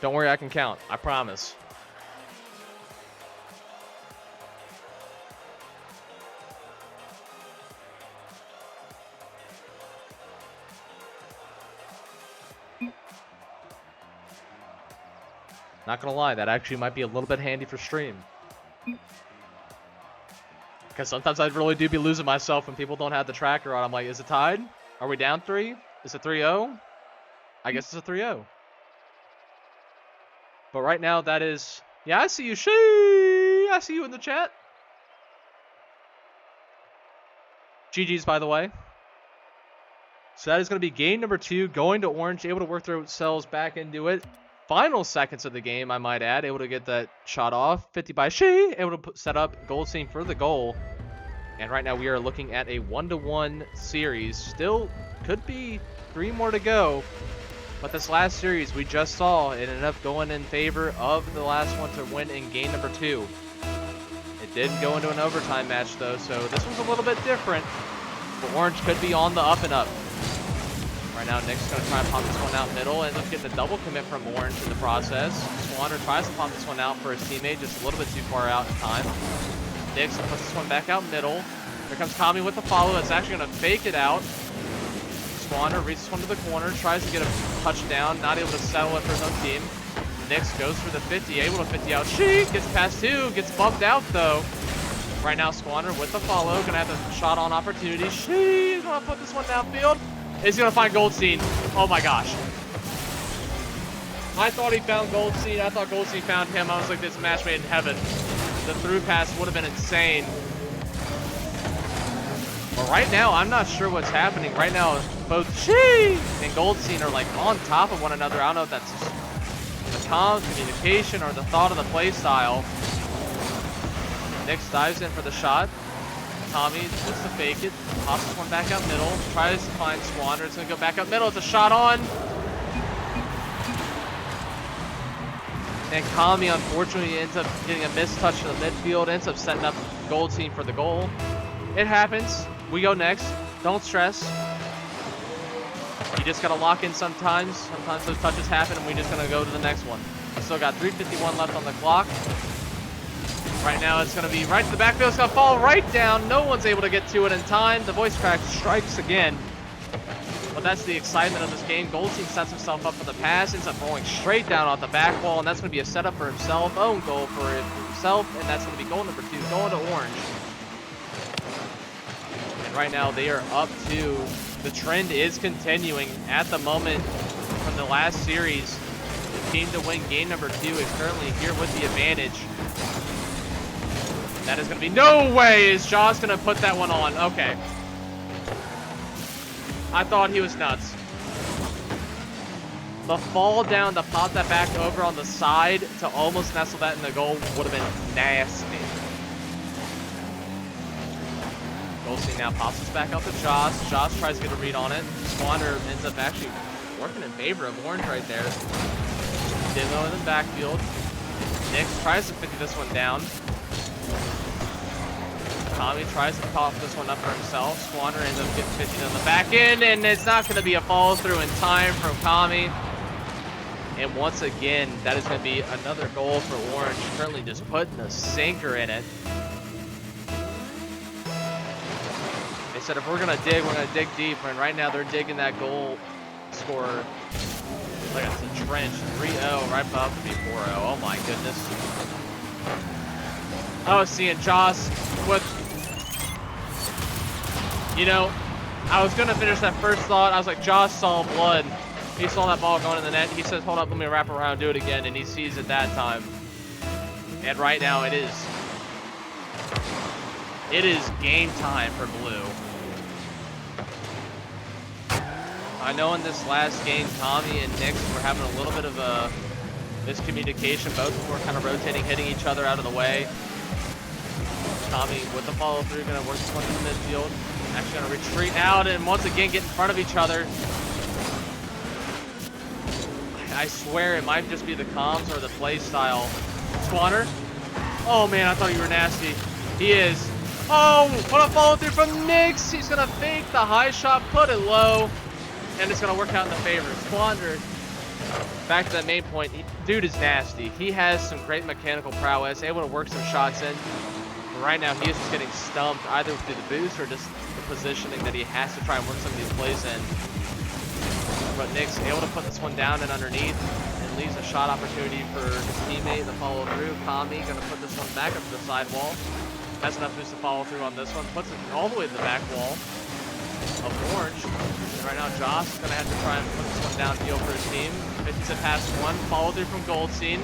Don't worry, I can count. I promise. Not gonna lie, that actually might be a little bit handy for stream. Because sometimes I really do be losing myself when people don't have the tracker on. I'm like, is it tied? Are we down 3? Is it 3-0? I guess it's a 3-0. But right now, that is... Yeah, I see you. I see you in the chat. GG's, by the way. So that is going to be game number 2. Going to Orange. Able to work themselves back into it. Final seconds of the game, I might add. Able to get that shot off. 50 by She. Able to set up Goldstein for the goal. And right now, we are looking at a 1-1 series. Still could be 3 more to go. But this last series we just saw, it ended up going in favor of the last one to win in game number 2. It did go into an overtime match though, so this was a little bit different. But Orange could be on the up and up. Right now, Nick's going to try and pop this one out middle. Ends up getting a double commit from Orange in the process. Swanner tries to pop this one out for his teammate, just a little bit too far out in time. Nick's puts this one back out middle. Here comes Kami with the follow. That's actually going to fake it out. Swanner reaches one to the corner, tries to get a touchdown, not able to settle it for his own team. Nix goes for the 50, able to 50 out. She gets past 2, gets bumped out though. Right now, Swanner with the follow, gonna have a shot on opportunity. She's gonna put this one downfield. Is gonna find Goldstein. Oh my gosh. I thought he found Goldstein. I thought Goldstein found him. I was like, this match made in heaven. The through pass would have been insane. But right now, I'm not sure what's happening. Right now, both She and Goldstein are like on top of one another. I don't know if that's the comms, communication, or the thought of the play style. Nix dives in for the shot. Tommy just to fake it. Pops this one back out middle. Tries to find Swanner. It's going to go back up middle. It's a shot on. And Kami, unfortunately, ends up getting a missed touch to the midfield. Ends up setting up Goldstein for the goal. It happens. We go next. Don't stress. You just got to lock in sometimes. Sometimes those touches happen, and we're just going to go to the next one. We still got 3:51 left on the clock. Right now, it's going to be right to the backfield. It's going to fall right down. No one's able to get to it in time. The voice crack strikes again. But that's the excitement of this game. Goldstein sets himself up for the pass. Ends up rolling straight down off the back wall, and that's going to be a setup for himself. Own goal for himself, and that's going to be goal number 2, going to Orange. And right now, they are up 2. The trend is continuing. At the moment, from the last series, the team to win game number 2 is currently here with the advantage. That is going to be... No way is Jaws going to put that one on. Okay. I thought he was nuts. The fall down to pop that back over on the side to almost nestle that in the goal would have been nasty. Goldstein now pops this back out to Josh. Josh tries to get a read on it. Swanner ends up actually working in favor of Orange right there. Demo in the backfield. Nick tries to 50 this one down. Tommy tries to pop this one up for himself. Swanner ends up getting 50 on the back end, and it's not going to be a follow through in time from Tommy. And once again, that is going to be another goal for Orange. Currently just putting a sinker in it. They said if we're going to dig deep. And right now they're digging that goal scorer. Like it's a trench. 3-0 right above to be 4-0. Oh my goodness. I was seeing Joss with... You know, I was going to finish that first thought. I was like, Josh saw blood. He saw that ball going in the net. He says, hold up, let me wrap around, do it again. And he sees it that time. And right now it is game time for Blue. I know in this last game, Tommy and Nix were having a little bit of a miscommunication. Both of them were kind of rotating, hitting each other out of the way. Tommy with the follow through, gonna work this one in the midfield. Actually gonna retreat out and once again get in front of each other. I swear it might just be the comms or the play style. Squanner. Oh man, I thought you were nasty. He is. Oh, what a follow through from Nix. He's gonna fake the high shot, put it low, and it's gonna work out in the favor. Squanner. Back to that main point. Dude is nasty. He has some great mechanical prowess, able to work some shots in. But right now, he is just getting stumped either through the boost or just the positioning that he has to try and work some of these plays in. But Nix able to put this one down and underneath and leaves a shot opportunity for his teammate to follow through. Kami gonna put this one back up to the sidewall. Has enough boost to follow through on this one. Puts it all the way to the back wall of Orange. And right now, Josh is gonna have to try and put this one downfield for his team. 50 past one, follow through from Goldstein.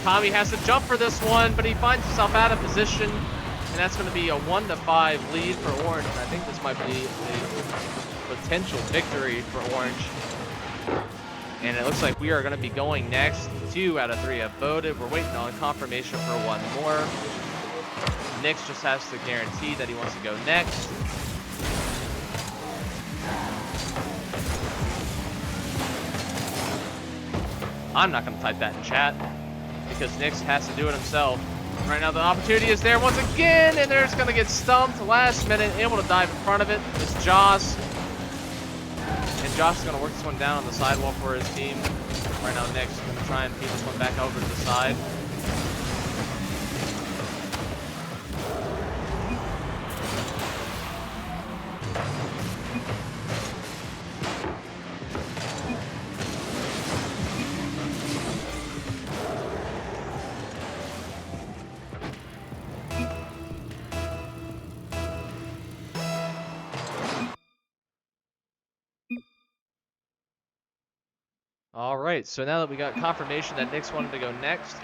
Kami has to jump for this one, but he finds himself out of position. And that's gonna be a 1-5 lead for Orange. And I think this might be a potential victory for Orange. And it looks like we are going to be going next. 2 out of 3 have voted. We're waiting on confirmation for one more. Nix just has to guarantee that he wants to go next. I'm not going to type that in chat because Nix has to do it himself. Right now the opportunity is there once again, and they're just going to get stumped last minute, able to dive in front of it. It's Joss. And Josh is going to work this one down on the sidewall for his team. Right now, Nix is going to try and feed this one back over to the side. All right, so now that we got confirmation that Nix wanted to go next,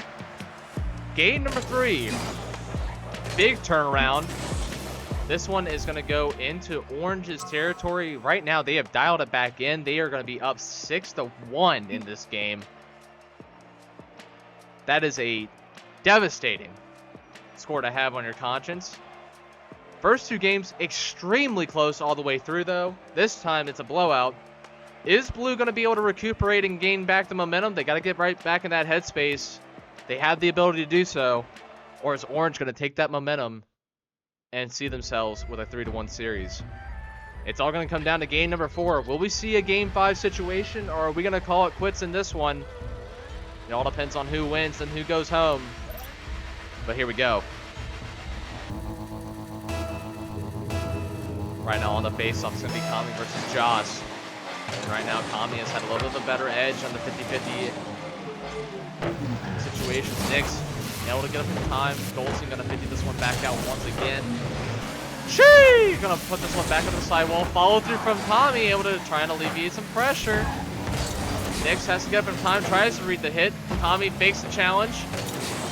game number 3, big turnaround. This one is going to go into Orange's territory. Right now, they have dialed it back in. They are going to be up 6-1 in this game. That is a devastating score to have on your conscience. First 2 games, extremely close all the way through, though. This time, it's a blowout. Is Blue going to be able to recuperate and gain back the momentum? They got to get right back in that headspace. They have the ability to do so. Or is Orange going to take that momentum and see themselves with a 3-1 series? It's all going to come down to game number 4. Will we see a game 5 situation, or are we going to call it quits in this one? It all depends on who wins and who goes home. But here we go. Right now on the face-off, it's going to be Kami versus Joss. And right now, Kami has had a little bit of a better edge on the 50-50 situation. Nix able to get up in time. Goldstein gonna 50 this one back out once again. Sheesh! Gonna put this one back on the sidewall. Follow through from Kami, able to try and alleviate some pressure. Nix has to get up in time, tries to read the hit. Kami fakes the challenge.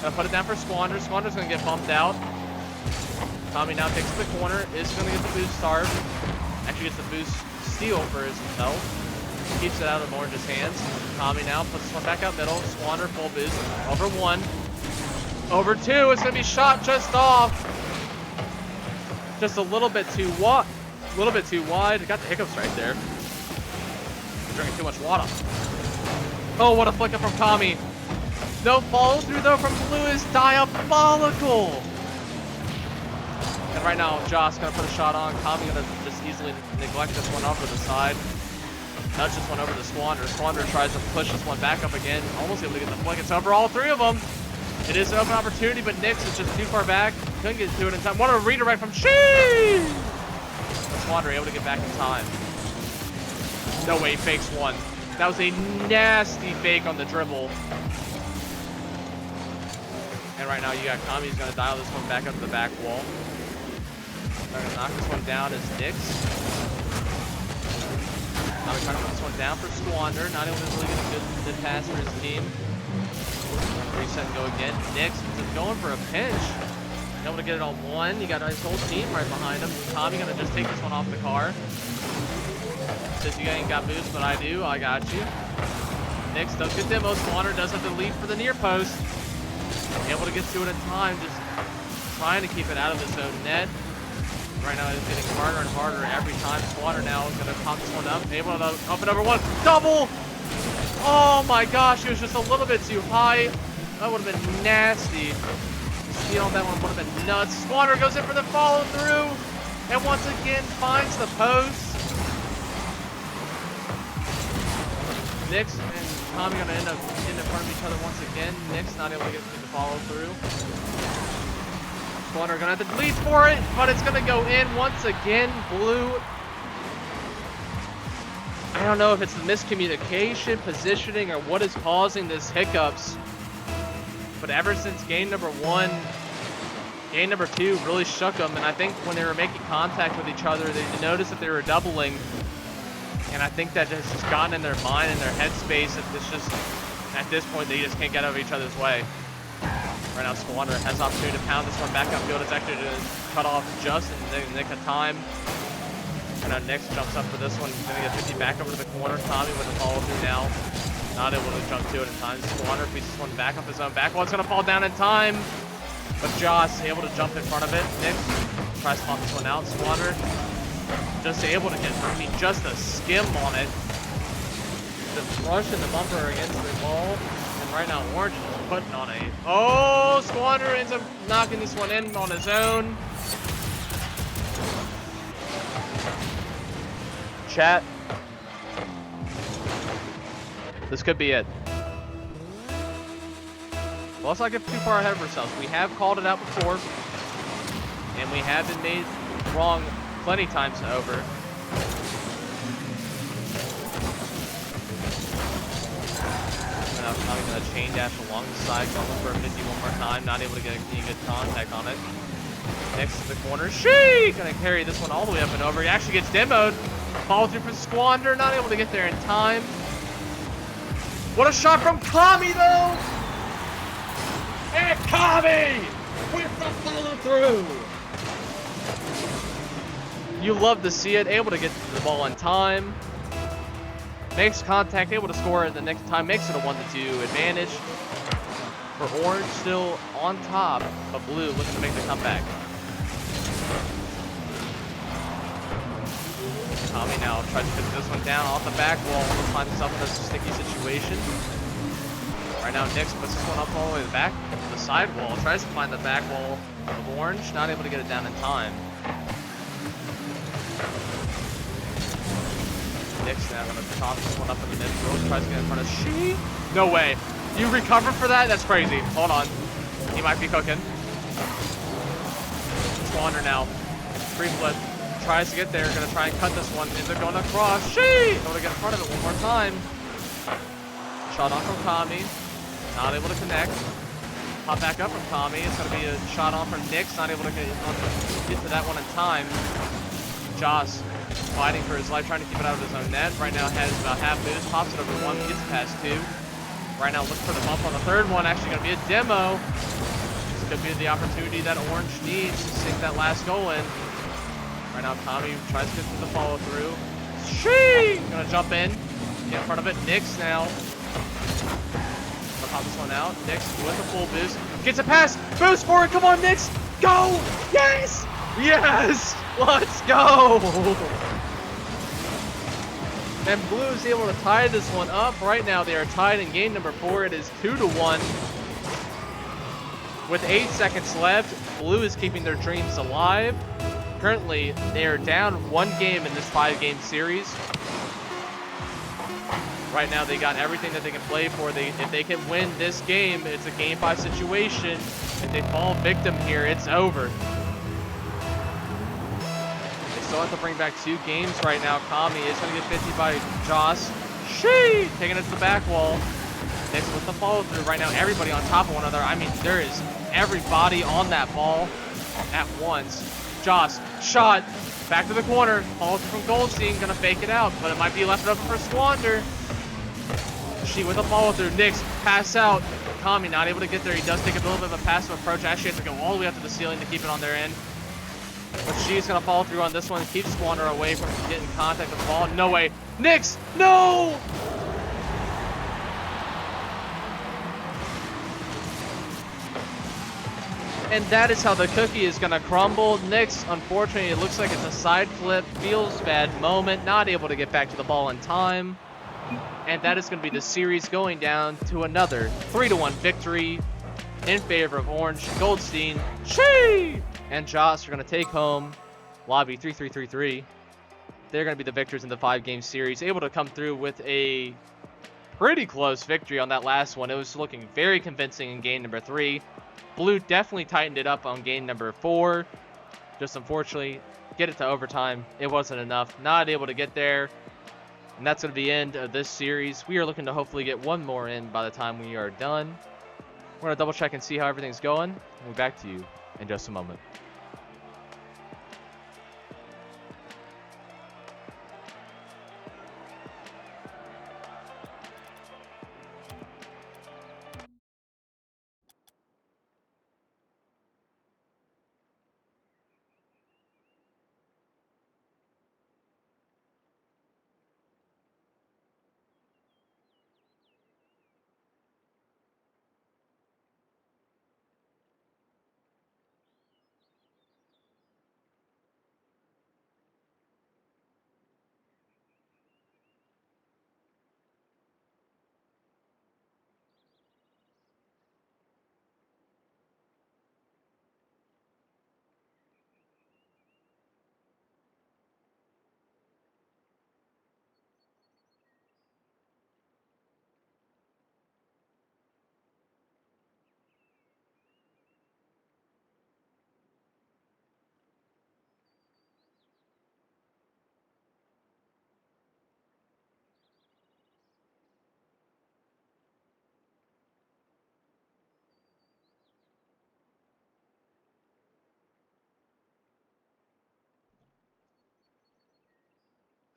Gonna put it down for Squander. Squander's gonna get bumped out. Kami now takes the corner, is gonna get the boost starve. Actually gets the boost steal for himself. Keeps it out of Orange's hands. Kami now puts this one back out middle. Squander full boost. Over 1. Over 2. It's going to be shot just off. Just a little bit too wide. Got the hiccups right there. Drinking too much water. Oh, what a flick up from Kami. No follow through though from Blue is diabolical. And right now, Joss going to put a shot on. Kami going to just easily neglect this one over the side. Nudge this one over to Squander. Squander tries to push this one back up again. Almost able to get the flick. It's over all 3 of them. It is an open opportunity, but Nix is just too far back. Couldn't get to it in time. What a redirect from Sheesh! Squander able to get back in time. No way, he fakes one. That was a nasty fake on the dribble. And right now, you got Kami who's going to dial this one back up to the back wall. Trying to knock this one down is Nix. Kami trying to put this one down for Squander. Not able to really get a good pass for his team. reset and go again. Nix is going for a pinch. Able to get it on one. You got his whole team right behind him. Tommy gonna just take this one off the car. Says you ain't got boost, but I do. I got you. Nix does get demo. Squander does have to lead for the near post. Able to get to it in time. Just trying to keep it out of his own net. Right now it's getting harder and harder every time. Squatter now is going to pop this one up. Able to up and over one. Double! Oh my gosh, it was just a little bit too high. That would have been nasty. Speed on that one would have been nuts. Squatter goes in for the follow through. And once again finds the post. Nix and Tommy going to end up getting in front of each other once again. Nix not able to get the follow through. Squatter gonna have to lead for it, but it's gonna go in once again. Blue. I don't know if it's the miscommunication, positioning, or what is causing this hiccups. But ever since game number 1, game number 2 really shook them. And I think when they were making contact with each other, they noticed that they were doubling. And I think that has just gotten in their mind and their headspace. And it's just, at this point, they just can't get out of each other's way. Right now, Squander has opportunity to pound this one back upfield. It's actually going to cut off just in the nick of time. And now Nix jumps up for this one. He's going to get 50 back over to the corner. Tommy with the follow through now. Not able to jump to it in time. Squander beats this one back off his own back. One's going to fall down in time. But Joss able to jump in front of it. Nix tries to pop this one out. Squander just able to get, I mean, just a skim on it. Just rushing the bumper against the wall. And right now, Orange is putting on a... Oh, Squander ends up knocking this one in on his own. Chat. This could be it. Well, let's not get too far ahead of ourselves. We have called it out before. And we have been made wrong plenty times over. Now Tommy going to chain dash along the side, going for a 50 one more time, not able to get any good contact on it. Next to the corner, going to carry this one all the way up and over. He actually gets demoed. Follow through for Squander, not able to get there in time. What a shot from Kami though! And Kami with the follow through. You love to see it, able to get the ball in time. Makes contact, able to score at the next time, makes it a 1-2 advantage. For Orange still on top, but Blue looking to make the comeback. Tommy now tries to put this one down off the back wall, finds himself in a sticky situation. Right now Nix puts this one up all the way to the back, the side wall, tries to find the back wall of Orange, not able to get it down in time. Nix now gonna toss this one up in the midfield, tries to get in front of She. No way. You recover for that? That's crazy. Hold on. He might be cooking. Squander now. Free flip. Tries to get there. Gonna try and cut this one. Ends up going across. She! Able to get in front of it one more time. Shot on from Kami. Not able to connect. Pop back up from Kami. It's gonna be a shot on from Nix. Not able to get to that one in time. Joss fighting for his life, trying to keep it out of his own net. Right now has about half boost, pops it over one, gets past two. Right now looks for the bump on the third one, actually gonna be a demo. This could be the opportunity that Orange needs to sink that last goal in. Right now Kami tries to get through the follow through. She gonna jump in, get in front of it. Nix now. Gonna pop this one out. Nix with a full boost. Gets a pass, boost forward, come on Nix! Go! Yes! Yes! Let's go! And Blue is able to tie this one up. Right now they are tied in game number 4. It is 2-1. With 8 seconds left, Blue is keeping their dreams alive. Currently, they are down 1 game in this 5-game series. Right now they got everything that they can play for. If they can win this game, it's a game 5 situation. If they fall victim here, it's over. Still have to bring back 2 games right now. Kami is going to get 50 by Joss. She taking it to the back wall. Nix with the follow through. Right now, everybody on top of one another. I mean, there is everybody on that ball at once. Joss, shot, back to the corner. Follow through from Goldstein, going to fake it out, but it might be left open for Squander. She with a follow through. Nix, pass out. Kami not able to get there. He does take a little bit of a passive approach. Actually has to go all the way up to the ceiling to keep it on their end. But she's going to follow through on this one. Keeps Swanner away from getting contact with the ball. No way. Nyx! No! And that is how the cookie is going to crumble. Nyx, unfortunately, it looks like it's a side flip. Feels bad moment. Not able to get back to the ball in time. And that is going to be the series going down to another 3-1 victory in favor of Orange. Goldstein, She, and Joss are going to take home Lobby 3-3-3-3. They're going to be the victors in the 5-game series, able to come through with a pretty close victory on that last one. It was looking very convincing in game number 3. Blue definitely tightened it up on game number 4. Just unfortunately, get it to overtime. It wasn't enough. Not able to get there. And that's going to be the end of this series. We are looking to hopefully get one more in by the time we are done. We're going to double check and see how everything's going. We'll be back to you in just a moment.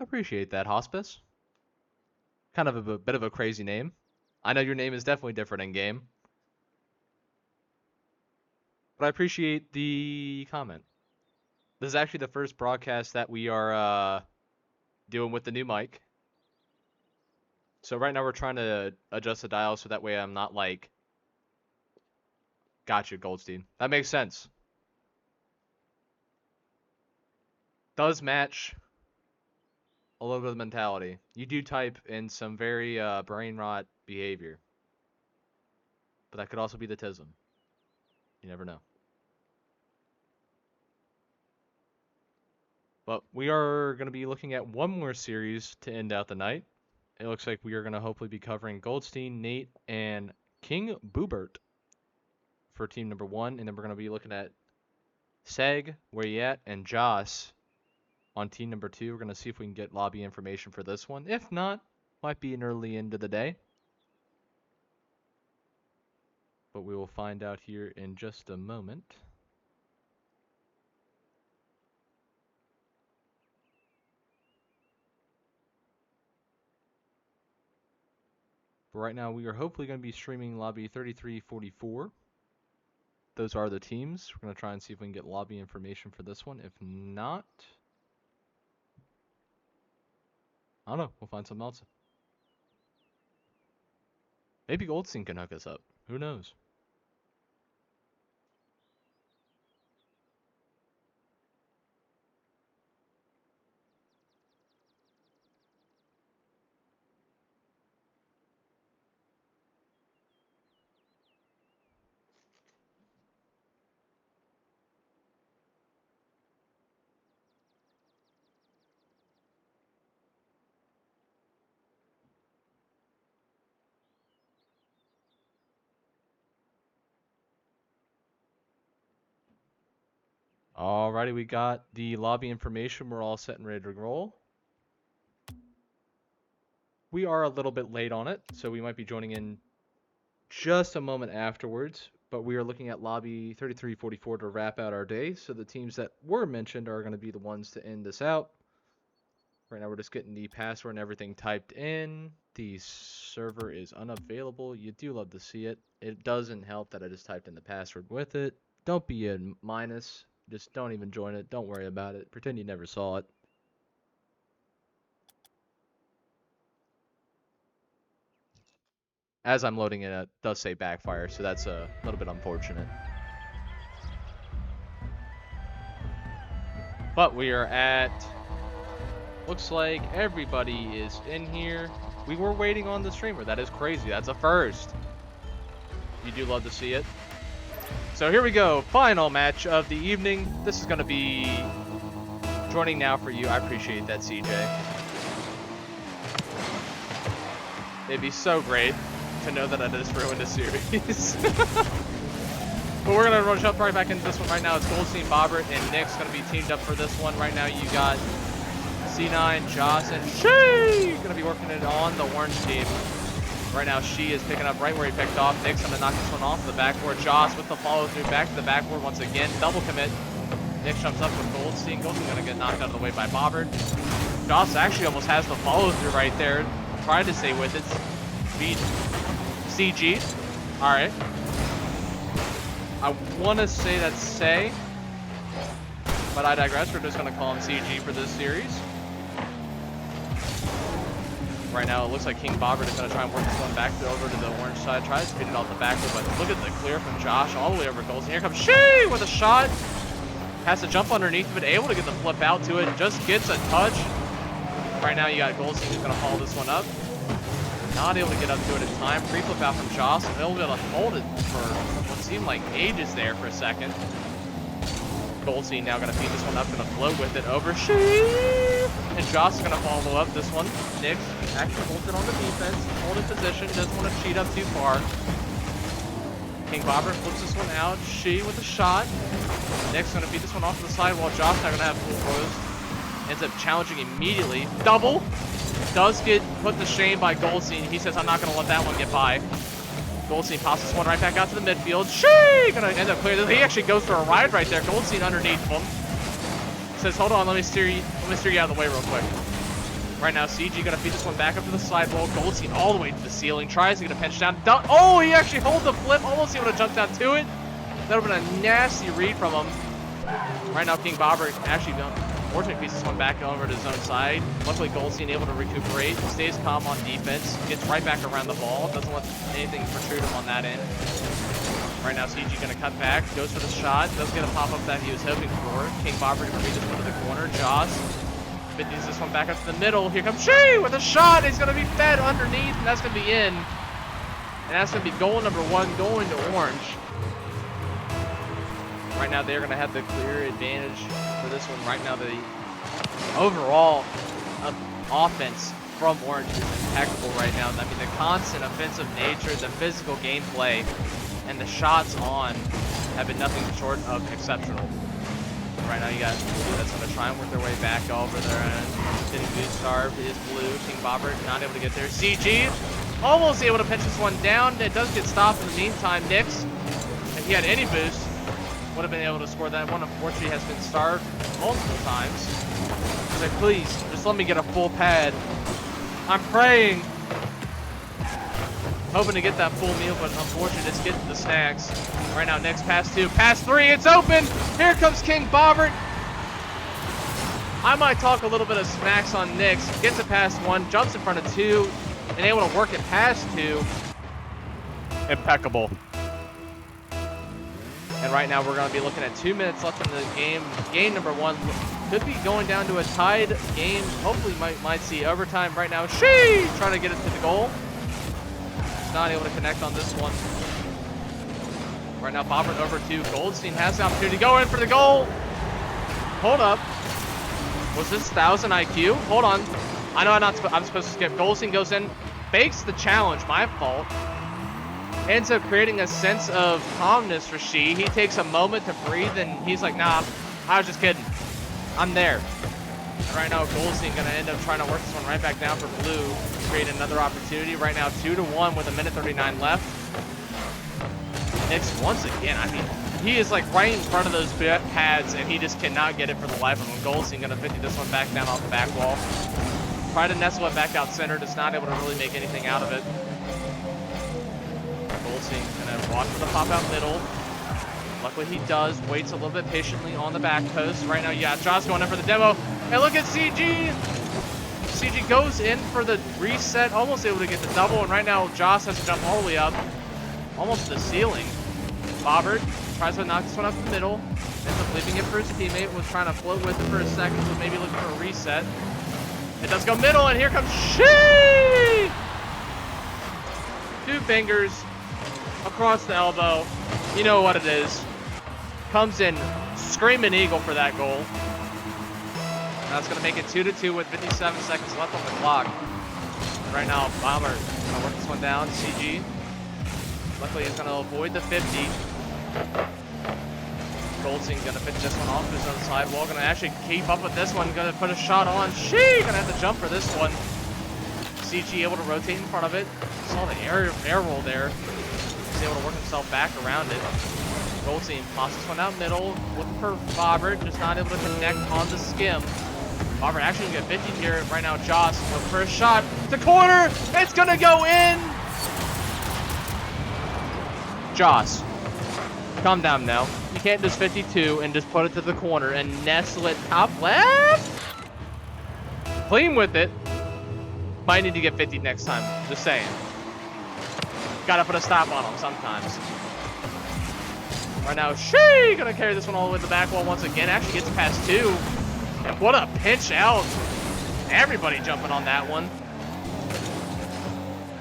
Appreciate that, Hospice. Kind of a bit of a crazy name. I know your name is definitely different in game. But I appreciate the comment. This is actually the first broadcast that we are doing with the new mic. So right now we're trying to adjust the dial so that way I'm not like... Gotcha, Goldstein. That makes sense. Does match a little bit of mentality. You do type in some very brain rot behavior. But that could also be the tism. You never know. But we are going to be looking at one more series to end out the night. It looks like we are going to hopefully be covering Goldstein, Nate, and King Boobert for team number 1. And then we're going to be looking at Seg, Where You At, and Joss on team number 2. We're going to see if we can get lobby information for this one. If not, might be an early end of the day. But we will find out here in just a moment. But right now, we are hopefully going to be streaming lobby 3344. Those are the teams. We're going to try and see if we can get lobby information for this one. If not, I don't know. We'll find something else. Maybe Goldstein can hook us up. Who knows? Alrighty, we got the lobby information. We're all set and ready to roll. We are a little bit late on it, so we might be joining in just a moment afterwards. But we are looking at lobby 3344 to wrap out our day. So the teams that were mentioned are going to be the ones to end this out. Right now we're just getting the password and everything typed in. The server is unavailable. You do love to see it. It doesn't help that I just typed in the password with it. Don't be a minus. Just don't even join it. Don't worry about it. Pretend you never saw it. As I'm loading it, it does say backfire, so that's a little bit unfortunate. But we are at... Looks like everybody is in here. We were waiting on the streamer. That is crazy. That's a first. You do love to see it. So here we go. Final match of the evening. This is going to be joining now for you. I appreciate that, CJ. It'd be so great to know that I just ruined a series. But we're going to jump right back into this one right now. It's Goldstein, Bobbert, and Nick's going to be teamed up for this one. Right now you got C9, Joss, and She going to be working it on the orange team. Right now She is picking up right where he picked off. Nick's going to knock this one off the backboard. Joss with the follow through back to the backboard once again. Double commit. Nick jumps up with Goldstein. Goldstein going to get knocked out of the way by Bobbert. Joss actually almost has the follow through right there. Tried to stay with it. Beat CG. Alright. I want to say that's Say, but I digress. We're just going to call him CG for this series. Right now, it looks like King Bobbert is going to try and work this one back over to the orange side. Tries to feed it off the backboard, but look at the clear from Josh all the way over Goldstein. Here comes She with a shot. Has to jump underneath, but able to get the flip out to it. Just gets a touch. Right now, you got Goldstein who's going to follow this one up. Not able to get up to it in time. Free flip out from Joss. And they'll be able to hold it for what seemed like ages there for a second. Goldstein now going to feed this one up. Going to float with it over She. And Joss is going to follow up this one. Nick actually holds it on the defense. Holding position. Doesn't want to cheat up too far. King Bobbert flips this one out. She with a shot. Nick's going to feed this one off to the side while Joss not going to have full throws. Ends up challenging immediately. Double. Does get put to shame by Goldstein. He says, I'm not going to let that one get by. Goldstein pops this one right back out to the midfield. She going to end up clearing this. He actually goes for a ride right there. Goldstein underneath him. Says, hold on, let me steer you out of the way real quick. Right now, CG going to feed this one back up to the sidewall. Goldstein all the way to the ceiling. Tries to get a pinch down. Oh, he actually holds the flip. Almost able to jump down to it. That would have been a nasty read from him. Right now, King Bobbert actually unfortunately pieces one back over to his own side. Luckily, Goldstein able to recuperate. Stays calm on defense. Gets right back around the ball. Doesn't let anything protrude him on that end. Right now, CG going to cut back. Goes for the shot. Does get a pop-up that he was hoping for. King Bobbert going to feed this one to the corner. Joss fits this one back up to the middle. Here comes She with a shot. He's going to be fed underneath, and that's going to be in. And that's going to be goal number 1 going to orange. Right now, they're going to have the clear advantage for this one. Right now, the overall offense from Orange is impeccable right now. I mean, the constant offensive nature, the physical gameplay, and the shots on have been nothing short of exceptional. Right now, you got Blue that's going to try and work their way back over there. Getting Blue starved is Blue. King Bobbert not able to get there. CG almost able to pinch this one down. It does get stopped in the meantime. Nix, if he had any boost, would have been able to score that one. Unfortunately, has been starved multiple times. He's like, please, just let me get a full pad. I'm praying. Hoping to get that full meal, but unfortunately, just getting the snacks. Right now, next pass 2. Pass 3, it's open! Here comes King Bobbert. I might talk a little bit of smacks on Nix. Gets it past 1, jumps in front of 2, and able to work it past 2. Impeccable. And right now, we're going to be looking at 2 minutes left in the game. Game number 1 could be going down to a tied game. Hopefully, might see overtime right now. She trying to get it to the goal. Just not able to connect on this one. Right now, Bobbert over to Goldstein. Has the opportunity to go in for the goal. Hold up. Was this 1000 IQ? Hold on. I know I'm supposed to skip. Goldstein goes in. Fakes the challenge. My fault. Ends up creating a sense of calmness for She. He takes a moment to breathe, and he's like, nah, I was just kidding. I'm there. And right now, Goldstein going to end up trying to work this one right back down for Blue to create another opportunity. Right now, 2-1 with 1:39 left. Nix once again, I mean, he is like right in front of those pads, and he just cannot get it for the life of him. Goldstein gonna 50 this one back down off the back wall. Try to nestle it back out center, just not able to really make anything out of it. Goldstein gonna watch for the pop out middle. Luckily he does, waits a little bit patiently on the back post. Right now, yeah, Josh going in for the demo. And look at CG! CG goes in for the reset, almost able to get the double, and right now Josh has to jump all the way up, almost to the ceiling. Bobbert tries to knock this one up the middle, ends up leaving it for his teammate, was trying to float with it for a second, so maybe looking for a reset. It does go middle, and here comes She! 2 fingers across the elbow. You know what it is. Comes in screaming eagle for that goal. That's going to make it 2-2 with 57 seconds left on the clock. And right now, Bomber going to work this one down. CG. Luckily, he's going to avoid the 50. Goldstein going to finish this one off his own sidewall. Going to actually keep up with this one. Going to put a shot on. She going to have to jump for this one. CG able to rotate in front of it. Saw the air roll there. He's able to work himself back around it. Goldstein pops this one out middle. Looking for Bobbert. Just not able to connect on the skim. Bobbert actually going to get 50 here. Right now, Joss looking for a shot. To corner. It's going to go in. Joss, calm down now. You can't just 52 and just put it to the corner and nestle it top left. Clean with it. Might need to get 50 next time. Just saying. Gotta put a stop on him sometimes. Right now, She gonna carry this one all the way to the back wall once again. Actually gets past 2. And what a pinch out. Everybody jumping on that one.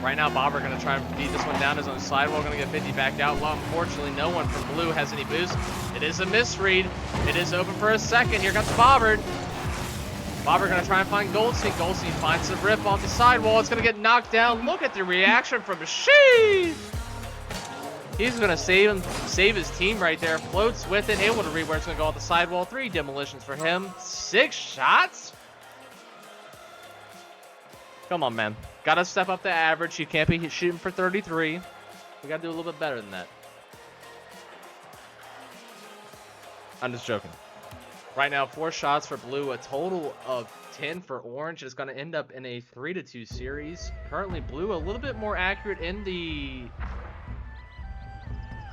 Right now, Bobber gonna try and beat this one down his own sidewall. Gonna get 50 back out. Well, unfortunately, no one from Blue has any boost. It is a misread. It is open for a second. Here comes Bobbert. Bobbert gonna try and find Goldstein. Goldstein finds the rip off the sidewall. It's gonna get knocked down. Look at the reaction from She. He's gonna save his team right there. Floats with it, able to read where it's gonna go off the sidewall. 3 demolitions for him. 6 shots. Come on, man. Gotta step up the average. You can't be shooting for 33. We gotta do a little bit better than that. I'm just joking. Right now, 4 shots for Blue, a total of 10 for Orange. It's going to end up in a 3-2 series. Currently, Blue a little bit more accurate in the...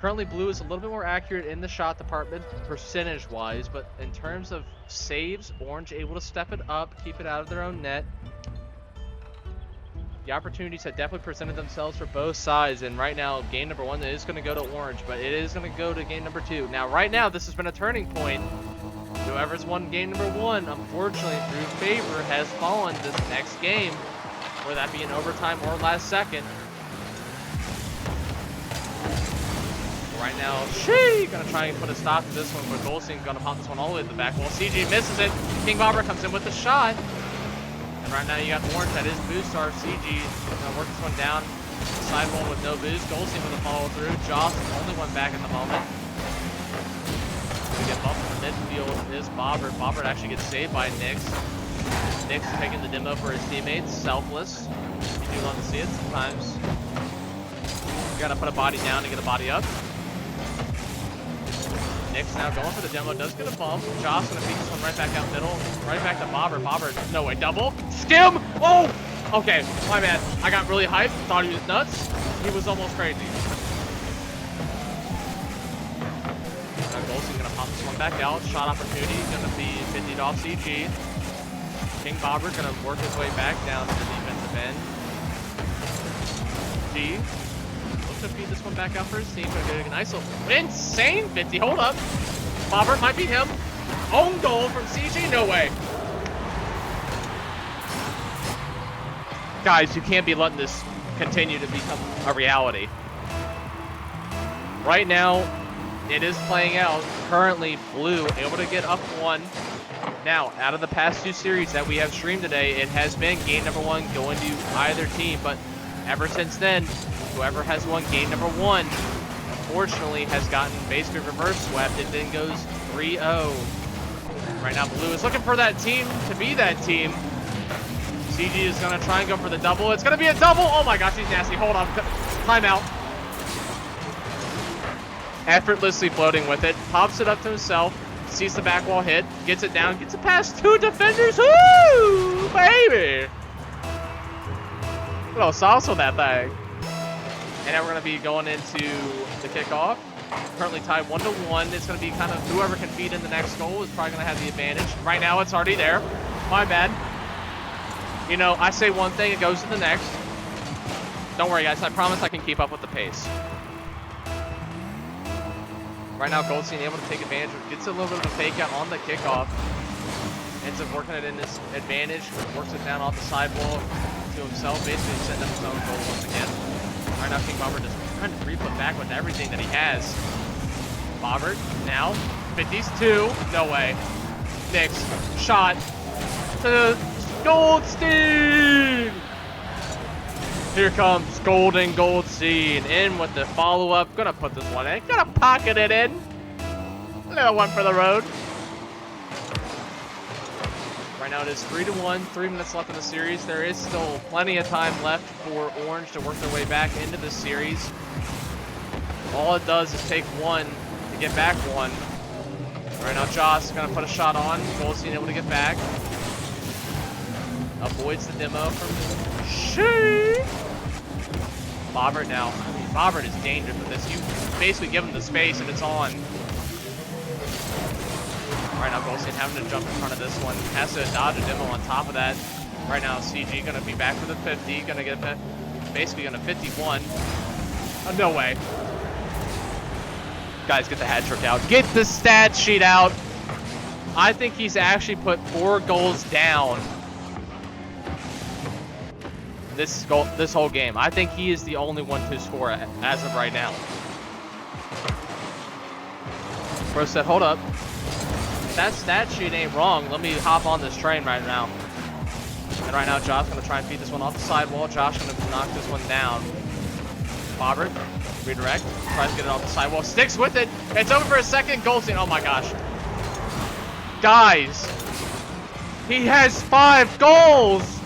Currently, Blue is a little bit more accurate in the shot department, percentage-wise. But in terms of saves, Orange able to step it up, keep it out of their own net. The opportunities have definitely presented themselves for both sides. And right now, game number 1 is going to go to Orange, but it is going to go to game number 2. Now, right now, this has been a turning point. Whoever's won game number 1, unfortunately, through favor, has fallen this next game, whether that be in overtime or last second. Right now, She gonna try and put a stop to this one, but Goldstein's gonna pop this one all the way to the back wall. CG misses it. King Bobber comes in with the shot. And right now you got Orange that is boost star. CG gonna work this one down. Sidewall with no boost. Goldstein with a follow through. Joss the only one back at the moment. We get bumped in the midfield is Bobbert. Bobbert actually gets saved by Nix. Nix taking the demo for his teammates. Selfless. You do love to see it sometimes. You gotta put a body down to get a body up. Nix now going for the demo. Does get a bump. Joss gonna beat this one right back out middle. Right back to Bobbert. Bobbert, no way, double. Skim! Oh! Okay, my bad. I got really hyped. Thought he was nuts. He was almost crazy. Goldstein gonna pop this one back out. Shot opportunity gonna be 50'd off CG. King Bobbert gonna work his way back down to the defensive end. G looks to feed this one back out for his team. Gonna get a nice little insane 50. Hold up. Bobbert might beat him. Own goal from CG. No way. Guys, you can't be letting this continue to become a reality. Right now, it is playing out. Currently, Blue able to get up 1. Now, out of the past 2 series that we have streamed today, it has been game number 1 going to either team. But ever since then, whoever has won game number 1, unfortunately, has gotten basically reverse swept. It then goes 3-0. Right now, Blue is looking for that team to be that team. CG is going to try and go for the double. It's going to be a double. Oh my gosh, he's nasty. Hold on. Timeout. effortlessly floating with it, pops it up to himself, sees the back wall hit, gets it down, gets it past 2 defenders. Woo, baby! Little sauce on that thing. And now we're going to be going into the kickoff. Currently tied 1-1. It's going to be kind of whoever can feed in the next goal is probably going to have the advantage. Right now, it's already there. My bad. You know, I say one thing, it goes to the next. Don't worry, guys. I promise I can keep up with the pace. Right now, Goldstein able to take advantage. Gets a little bit of a fake out on the kickoff. Ends up working it in his advantage. Works it down off the sidewall to himself. Basically setting up his own goal once again. Right now, King Bobbert just trying to 3-foot back with everything that he has. Bobbert now 50s 2. No way. Nix shot to Goldstein. Here comes Golden Goldstein in with the follow-up. Gonna put this one in. Gonna pocket it in. A little one for the road. Right now it is 3-1, 3 minutes left in the series. There is still plenty of time left for Orange to work their way back into this series. All it does is take 1 to get back 1. Right now Joss is going to put a shot on. Goldstein able to get back. Avoids the demo from Shea. Bobbert now. I mean, Bobbert is dangerous with this. You basically give him the space and it's on. Right now, Goldstein having to jump in front of this one. Has to dodge a demo on top of that. Right now, CG going to be back for the 50. Going to get basically going to 51. Oh, no way. Guys, get the hat trick out. Get the stat sheet out. I think he's actually put 4 goals down this whole game. I think he is the only one to score as of right now. Bro said, hold up. That stat sheet ain't wrong. Let me hop on this train right now. And right now, Josh going to try and feed this one off the sidewall. Josh going to knock this one down. Bobbert, redirect, tries to get it off the sidewall. Sticks with it. It's over for a second. Goldstein, oh my gosh. Guys, he has 5 goals.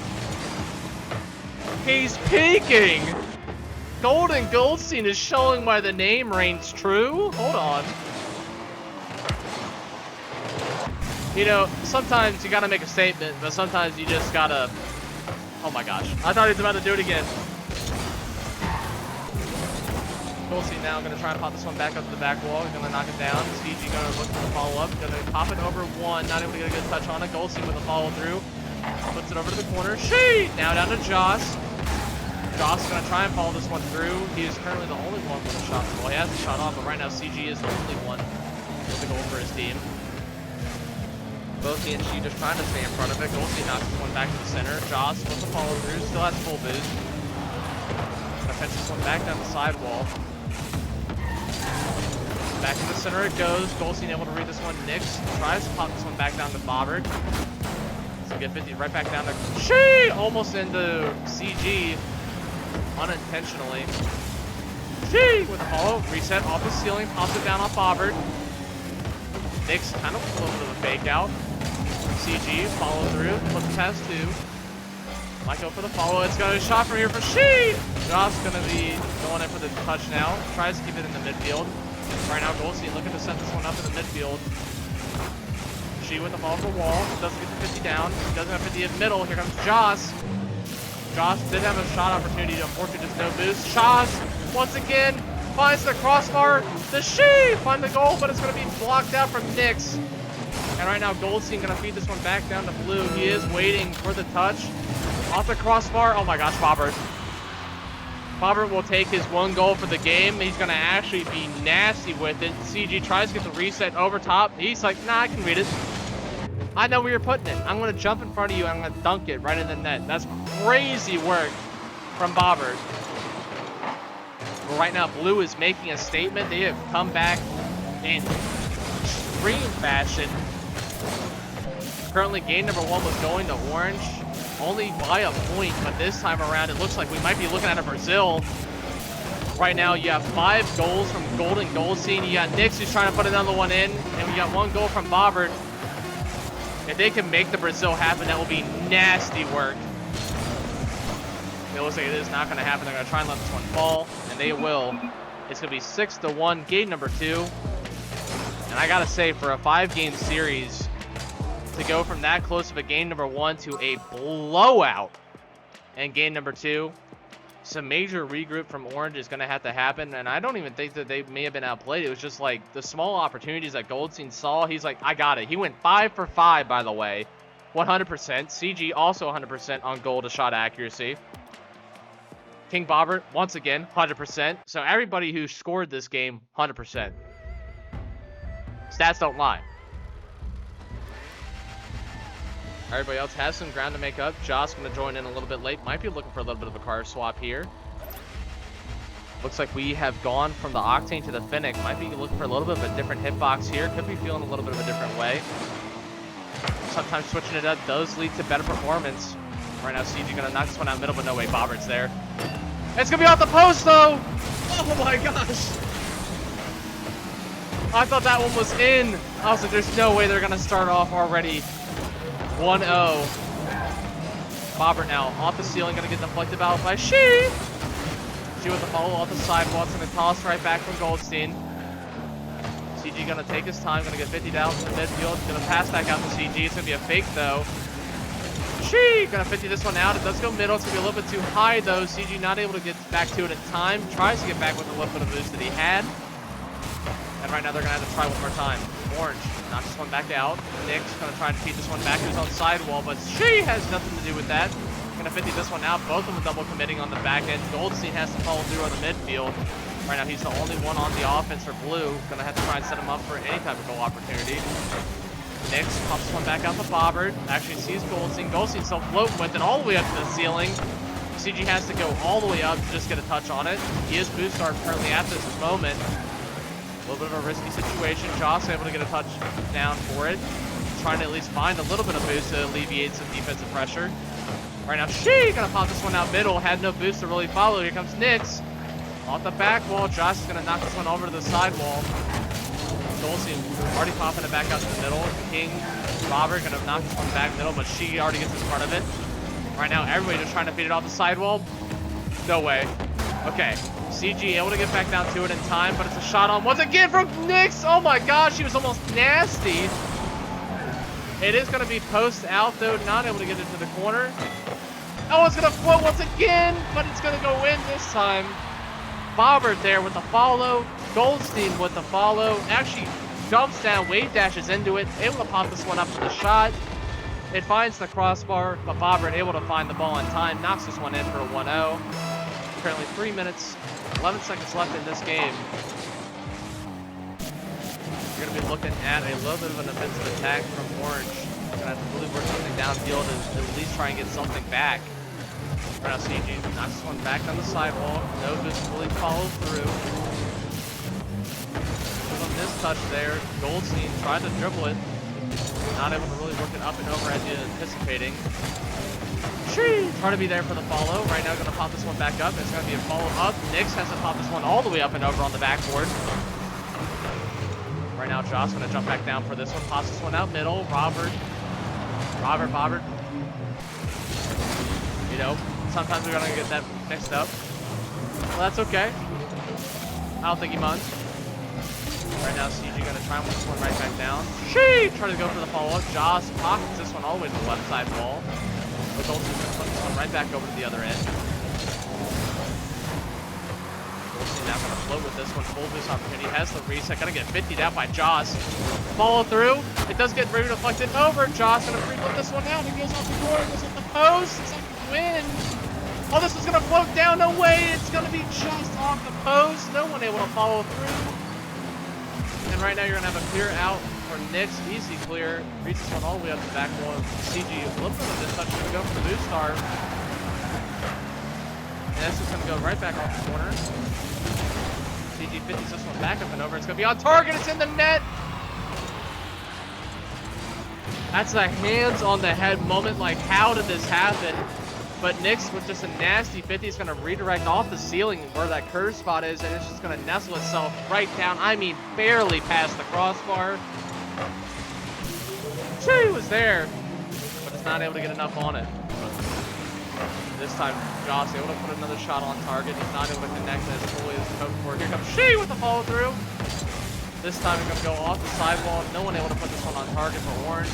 He's peaking. Golden Goldstein is showing why the name reigns true. Hold on. You know, sometimes you gotta make a statement, but sometimes you just gotta... Oh my gosh. I thought he was about to do it again. Goldstein now gonna try and pop this one back up to the back wall. He's gonna knock it down. CG gonna look for the follow-up. Gonna pop it over 1. Not able to get a good touch on it. Goldstein with a follow-through. Puts it over to the corner. Sheet! Now down to Joss. Joss is gonna try and follow this one through. He is currently the only one with a shot. Well, he has the shot off, but right now CG is the only one with a goal for his team. Both he and she just trying to stay in front of it. Goldstein knocks this one back to the center. Joss with the follow through, still has full boost. Gonna fetch this one back down the sidewall. Back to the center it goes. Goldstein able to read this one. Nix tries to pop this one back down to Bobbert. So get 50 right back down to She almost into CG unintentionally. She with a follow, reset off the ceiling, pops it down off Bobbert. Nix kind of a little bit of a fake out. CG, follow through, flips past 2. Might go for the follow. It's got a shot from here for She. Josh gonna be going in for the touch now. Tries to keep it in the midfield. Right now, Goldstein looking to set this one up in the midfield. She with the ball for Wall. Doesn't get the 50 down. Doesn't have 50 in middle. Here comes Joss. Joss did have a shot opportunity. Unfortunately, just no boost. Joss, once again, finds the crossbar. The She find the goal, but it's going to be blocked out from Nix. And right now, Goldstein going to feed this one back down to Blue. He is waiting for the touch. Off the crossbar. Oh my gosh, Bobbert. Bobbert will take his 1 goal for the game. He's going to actually be nasty with it. CG tries to get the reset over top. He's like, nah, I can read it. I know where you're putting it. I'm going to jump in front of you and I'm going to dunk it right in the net. That's crazy work from Bobbert. But right now, Blue is making a statement. They have come back in extreme fashion. Currently, game number 1 was going to Orange. Only by a point, but this time around, it looks like we might be looking at a Brazil. Right now, you have 5 goals from Golden Goldstein. You got Nix who's trying to put another one in, and we got 1 goal from Bobbert. If they can make the Brazil happen, that will be nasty work. It looks like it is not going to happen. They're going to try and let this one fall, and they will. It's going to be 6-1, game number 2. And I got to say, for a 5-game series, to go from that close of a game number 1 to a blowout in game number 2, some major regroup from Orange is going to have to happen. And I don't even think that they may have been outplayed. It was just like the small opportunities that Goldstein saw. He's like, I got it. He went 5 for 5, by the way. 100%. CG also 100% on goal to shot accuracy. King Bobbert, once again, 100%. So everybody who scored this game, 100%. Stats don't lie. Everybody else has some ground to make up. Josh going to join in a little bit late. Might be looking for a little bit of a car swap here. Looks like we have gone from the Octane to the Fennec. Might be looking for a little bit of a different hitbox here. Could be feeling a little bit of a different way. Sometimes switching it up does lead to better performance. Right now, CG going to knock this one out middle, but no way, Bobbert's there. It's going to be off the post, though! Oh my gosh! I thought that one was in. I was like, there's no way they're going to start off already 1-0. Bobbert now off the ceiling, going to get deflected out by She with the follow off the sidewalk, and a toss right back from Goldstein. CG going to take his time, going to get 50 down to the midfield, going to pass back out to CG. It's going to be a fake, though. She going to 50 this one out. It does go middle. It's going to be a little bit too high, though. CG not able to get back to it in time. Tries to get back with a little bit of boost that he had. And right now they're going to have to try one more time. Orange knocks this one back out. Nick's going to try to feed this one back to his own sidewall, but She has nothing to do with that. Going to 50 this one out. Both of them double committing on the back end. Goldstein has to follow through on the midfield. Right now he's the only one on the offense for Blue. Going to have to try and set him up for any type of goal opportunity. Nix pops this one back out to Bobbert. Actually sees Goldstein. Goldstein still floating with it all the way up to the ceiling. CG has to go all the way up to just get a touch on it. He is boost star currently at this moment. A little bit of a risky situation. Joss able to get a touch down for it. Trying to at least find a little bit of boost to alleviate some defensive pressure. Right now, She gonna pop this one out middle. Had no boost to really follow. Here comes Nix. Off the back wall. Josh is gonna knock this one over to the sidewall. Goldstein already popping it back out to the middle. King, Robert gonna knock this one back middle, but She already gets in front of it. Right now, everybody just trying to feed it off the sidewall. No way. Okay. CG able to get back down to it in time, but it's a shot on once again from Nix. Oh my gosh, he was almost nasty. It is going to be post out, though, not able to get into the corner. Oh, it's going to float once again, but it's going to go in this time. Bobbert there with the follow. Goldstein with the follow. Actually jumps down, wave dashes into it, able to pop this one up to the shot. It finds the crossbar, but Bobbert able to find the ball in time, knocks this one in for a 1-0. Currently 3 minutes, 11 seconds left in this game. You're going to be looking at a little bit of an offensive attack from Orange. You're going to have to really work something downfield and at least try and get something back. Right now, CG knocks this one back on the sidewall. No boost really follow through. On this touch there, Goldstein tried to dribble it. Not able to really work it up and over as he was anticipating. Trying to be there for the follow. Right now, going to pop this one back up. It's going to be a follow up. Nix has to pop this one all the way up and over on the backboard. Right now, Josh going to jump back down for this one. Pops this one out middle. Bobbert. You know, sometimes we're going to get that mixed up. Well, that's okay. I don't think he minds. Right now, CG going to try and put this one right back down. Trying to go for the follow-up. Josh pockets this one all the way to the left side wall. But Goldstein going to put this one right back over to the other end. Goldstein now going to float with this one. Full boost opportunity. Has the reset. Going to get 50'd out by Joss. Follow through. It does get very deflected over. Joss going to free-flip this one out. He goes off the corner. Goes off the post. It's like a win. Oh, this is going to float down. No way. It's going to be just off the post. No one able to follow through. And right now you're going to have a clear out for Nix. Easy clear. Reaches one all the way up the back wall. CG a little bit of this touch. Going to go for the boost star. And that's just going to go right back off the corner. CG 50s this one back up and over. It's going to be on target. It's in the net. That's a hands on the head moment. Like, how did this happen? But Nix with just a nasty 50 is going to redirect off the ceiling where that curve spot is, and it's just going to nestle itself right down. I mean, barely past the crossbar. She was there, but it's not able to get enough on it. This time, Joss able to put another shot on target. He's not able to connect as fully as hoped for. Here comes She with the follow through. This time he's gonna go off the sidewall. No one able to put this one on target for Orange.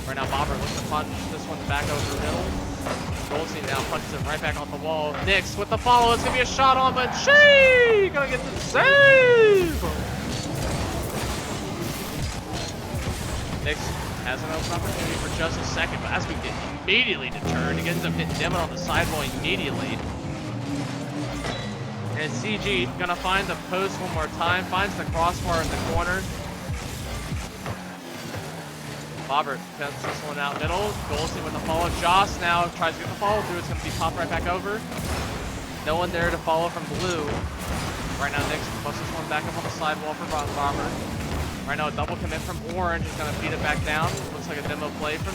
Right now, Bobber looks to punch this one back over the middle. Goldstein now punches it right back off the wall. Nix with the follow. It's gonna be a shot on, but She gonna get the save. Nix has an open opportunity for just a second, but as we get immediately deterred, he ends up hitting Demon on the sidewall immediately. And CG gonna find the post one more time, finds the crossbar in the corner. Bobber cuts this one out middle. Goldstein with the follow. Joss now tries to get the follow through. It's gonna be popped right back over. No one there to follow from Blue. Right now, Nix puts this one back up on the sidewall for Bobber. Right now, a double commit from Orange is going to feed it back down. Looks like a demo play from,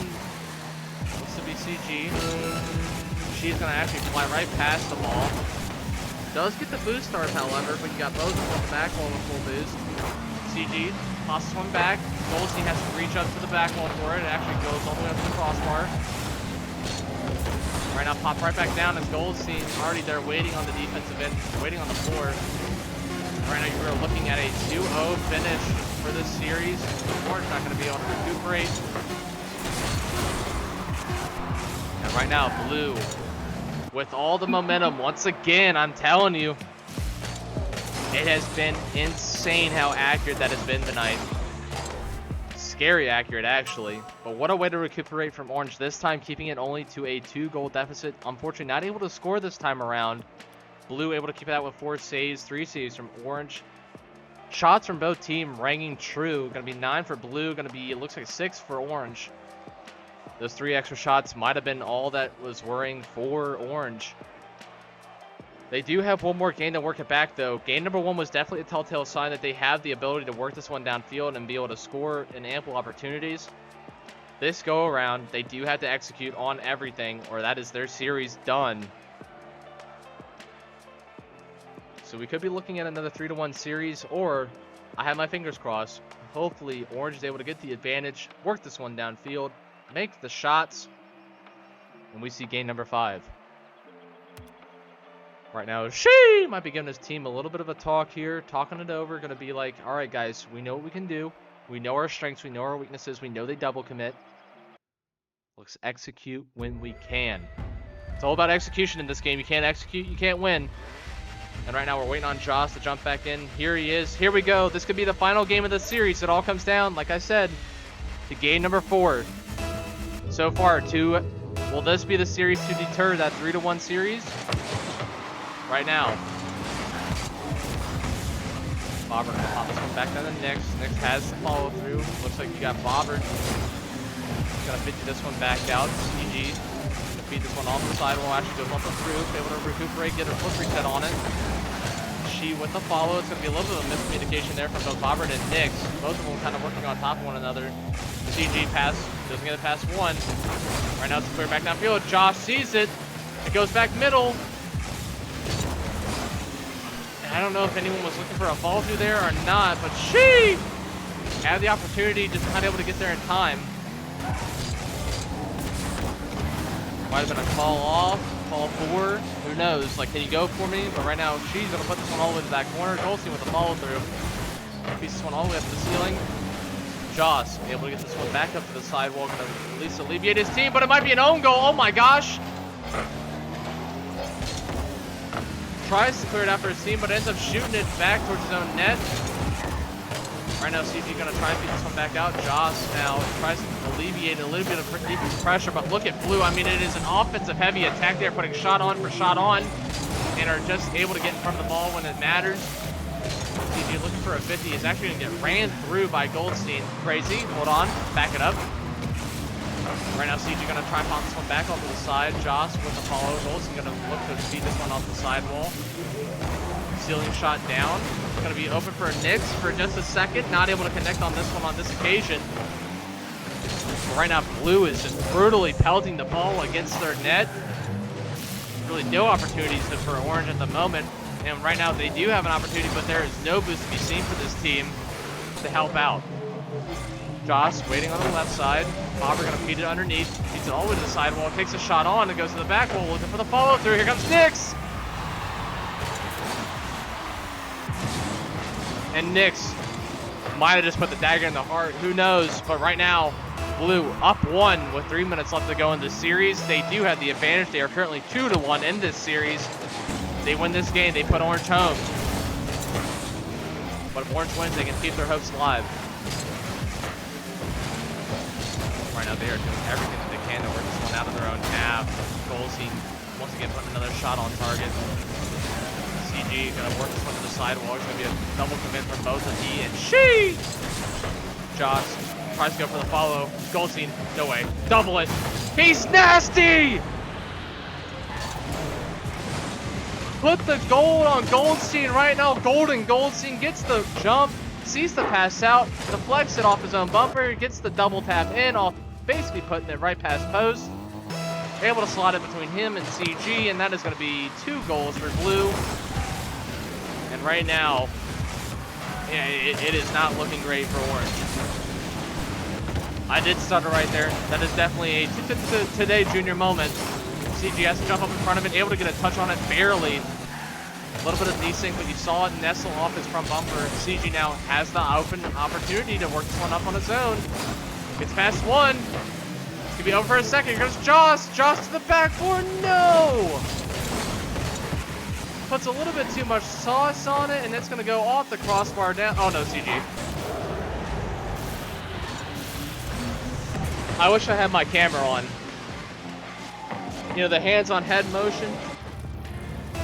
looks to be CG. She's going to actually fly right past the ball. Does get the boost stars, however, but you got both of them on the back wall with full boost. CG tosses one back. Goldstein has to reach up to the back wall for it. It actually goes all the way up to the crossbar. Right now, pop right back down as Goldstein already there waiting on the defensive end, waiting on the floor. Right now, you are looking at a 2-0 finish for this series. Orange not going to be able to recuperate. And right now, Blue, with all the momentum, once again, I'm telling you, it has been insane how accurate that has been tonight. Scary accurate, actually. But what a way to recuperate from Orange this time, keeping it only to a 2-goal deficit. Unfortunately, not able to score this time around. Blue able to keep it out with 4 saves, 3 saves from Orange. Shots from both teams ranging true. Going to be 9 for Blue. Going to be, it looks like 6 for Orange. Those 3 extra shots might have been all that was worrying for Orange. They do have one more game to work it back, though. Game number 1 was definitely a telltale sign that they have the ability to work this one downfield and be able to score in ample opportunities. This go around, they do have to execute on everything, or that is their series done. So we could be looking at another 3-1 series, or I have my fingers crossed. Hopefully, Orange is able to get the advantage, work this one downfield, make the shots, and we see game number 5. Right now, She might be giving his team a little bit of a talk here, talking it over, going to be like, all right, guys, we know what we can do. We know our strengths. We know our weaknesses. We know they double commit. Let's execute when we can. It's all about execution in this game. You can't execute, you can't win. And right now, we're waiting on Joss to jump back in. Here he is. Here we go. This could be the final game of the series. It all comes down, like I said, to game number 4. So far, will this be the series to deter that 3-1 series? Right now, Bobber gonna pop this one back down to Nix. Nix has the follow through. Looks like you got Bobber. He's gonna fit this one back out. CG gonna feed this one off the sidewall. Actually goes off the roof, able to recuperate, get a foot reset on it. She with the follow. It's gonna be a little bit of a miscommunication there from both Bobber and Nix. Both of them kind of working on top of one another. CG pass doesn't get it past one. Right now it's clear back downfield. Josh sees it. It goes back middle. I don't know if anyone was looking for a fall through there or not, but She had the opportunity, just not able to get there in time. Might have been a call off, call for, who knows? Like, can you go for me? But right now, She's gonna put this one all the way to the back corner. Goldstein with the follow through. Piece this one all the way up to the ceiling. Joss able to get this one back up to the sidewall, gonna at least alleviate his team, but it might be an own goal. Oh my gosh! Tries to clear it out for his team, but ends up shooting it back towards his own net. Right now, CG gonna try and feed this one back out. Joss now tries to alleviate a little bit of defensive pressure, but look at Blue. I mean, it is an offensive heavy attack there, putting shot on for shot on, and are just able to get in front of the ball when it matters. CG looking for a 50 is actually gonna get ran through by Goldstein. Crazy, hold on, back it up. Right now, CG gonna try and pop this one back off to the side. Joss with the follow. Goldstein gonna look to feed this one off the sidewall. Ceiling shot down. Gonna be open for Nix for just a second. Not able to connect on this one on this occasion. But right now, Blue is just brutally pelting the ball against their net. Really no opportunities for Orange at the moment. And right now, they do have an opportunity, but there is no boost to be seen for this team to help out. Josh waiting on the left side. Bobber gonna feed it underneath. Feeds it all the way to the sidewall. Takes a shot on and goes to the back wall looking for the follow through. Here comes Nix. And Nix might have just put the dagger in the heart. Who knows? But right now, Blue up 1 with 3 minutes left to go in this series. They do have the advantage. They are currently 2-1 in this series. They win this game. They put Orange home. But if Orange wins, they can keep their hopes alive. Right now, they are doing everything that they can to work this one out of their own half. Goldstein once again putting another shot on target. CG gonna work this one to the sidewall. It's gonna be a double commit from both of he and she. Josh tries to go for the follow. Goldstein, no way. Double it. He's nasty! Put the gold on Goldstein right now. Goldstein gets the jump, sees the pass out, deflects it off his own bumper, gets the double tap in, off basically putting it right past post. Able to slot it between him and CG, and that is going to be 2 goals for Blue. And right now, yeah, it is not looking great for Orange. I did stutter right there. That is definitely a today junior moment. CG has to jump up in front of it, able to get a touch on it barely. A little bit of desync, but you saw it nestle off his front bumper. CG now has the open opportunity to work this one up on his own. Gets past 1. It's gonna be over for a second. Here goes Joss. Joss to the backboard. No! Puts a little bit too much sauce on it, and it's gonna go off the crossbar down. Oh no, CG. I wish I had my camera on. You know, the hands on head motion.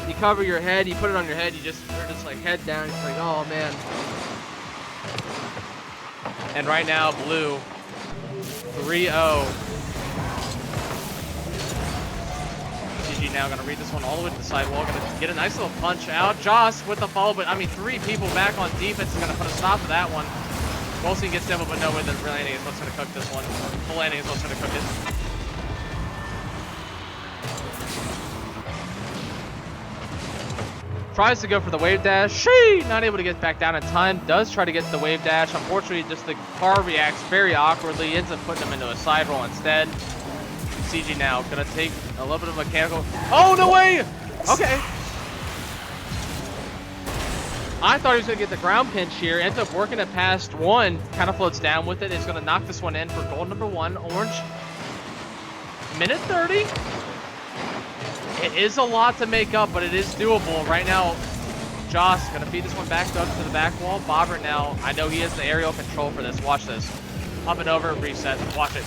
You cover your head, you put it on your head, you're just like head down. It's like, oh man. And right now, Blue 3-0. CG now gonna read this one all the way to the sidewall. Gonna get a nice little punch out. Joss with the follow, but I mean, 3 people back on defense is gonna put a stop to that one. Goldstein gets double, but no way. The landing is what's gonna cook this one. The landing is what's gonna cook it. Tries to go for the wave dash. She not able to get back down in time. Does try to get the wave dash. Unfortunately, just the car reacts very awkwardly. Ends up putting him into a side roll instead. CG now gonna take a little bit of mechanical. Oh, no way! Okay. I thought he was gonna get the ground pinch here. Ends up working it past 1. Kind of floats down with it. Is gonna knock this one in for goal number 1. Orange. Minute 30. It is a lot to make up, but it is doable. Right now, Joss gonna feed this one back up to the back wall. Bobbert now, I know he has the aerial control for this. Watch this. Up and over, reset. Watch it.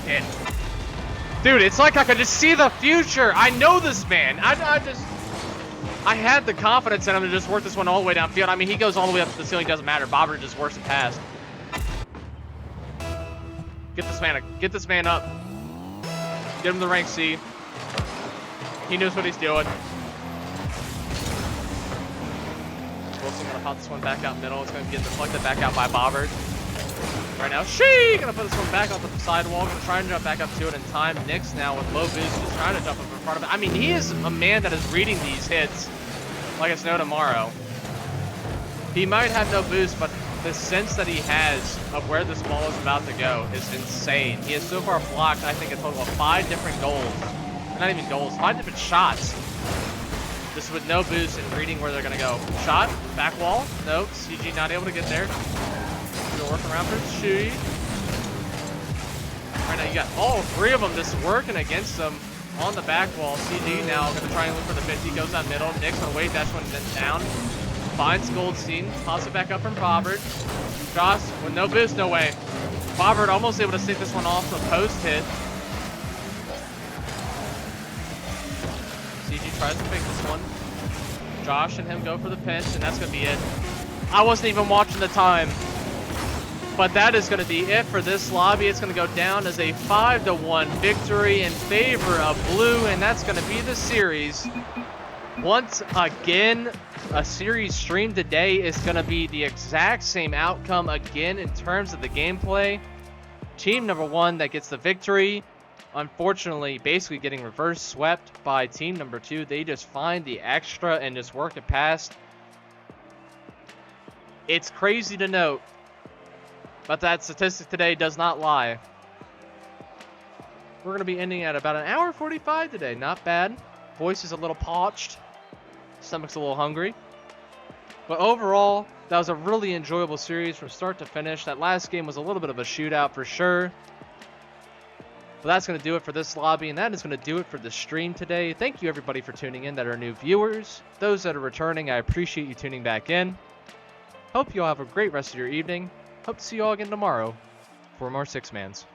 Hit. Dude, it's like I could just see the future. I know this man. I had the confidence in him to just work this one all the way downfield. I mean, he goes all the way up to the ceiling, doesn't matter. Bobbert just works it past. Get this man up. Get him the rank C. He knows what he's doing. Wilson gonna pop this one back out middle. It's gonna get deflected back out by Bobbert. Right now, she gonna put this one back off the sidewall. Gonna try and jump back up to it in time. Nix now with low boost, just trying to jump up in front of it. I mean, he is a man that is reading these hits like it's no tomorrow. He might have no boost, but the sense that he has of where this ball is about to go is insane. He has so far blocked, I think, a total of 5 different goals. Not even goals, 5 different shots. Just with no boost and reading where they're gonna go. Shot, back wall, nope. CG not able to get there. Gonna work around for Shui. Right now you got all 3 of them just working against them on the back wall. CG now gonna try and look for the 50, goes down middle. Nick's gonna wait, dash one down. Finds Goldstein, pops it back up from Bobbert. Joss with no boost, no way. Bobbert almost able to stick this one off the post hit. CG tries to pick this one. Josh and him go for the pinch, and that's going to be it. I wasn't even watching the time. But that is going to be it for this lobby. It's going to go down as a 5-1 victory in favor of Blue, and that's going to be the series. Once again, a series streamed today is going to be the exact same outcome again in terms of the gameplay. Team number 1 that gets the victory, unfortunately, basically getting reverse swept by team number 2. They just find the extra and just work it past. It's crazy to note, But that statistic today does not lie. We're going to be ending at about an hour 45 today. Not bad. Voice is a little parched. Stomach's a little hungry. But overall, that was a really enjoyable series from start to finish. That last game was a little bit of a shootout for sure. But that's going to do it for this lobby, and that is going to do it for the stream today. Thank you, everybody, for tuning in that are new viewers. Those that are returning, I appreciate you tuning back in. Hope you all have a great rest of your evening. Hope to see you all again tomorrow for more Six Mans.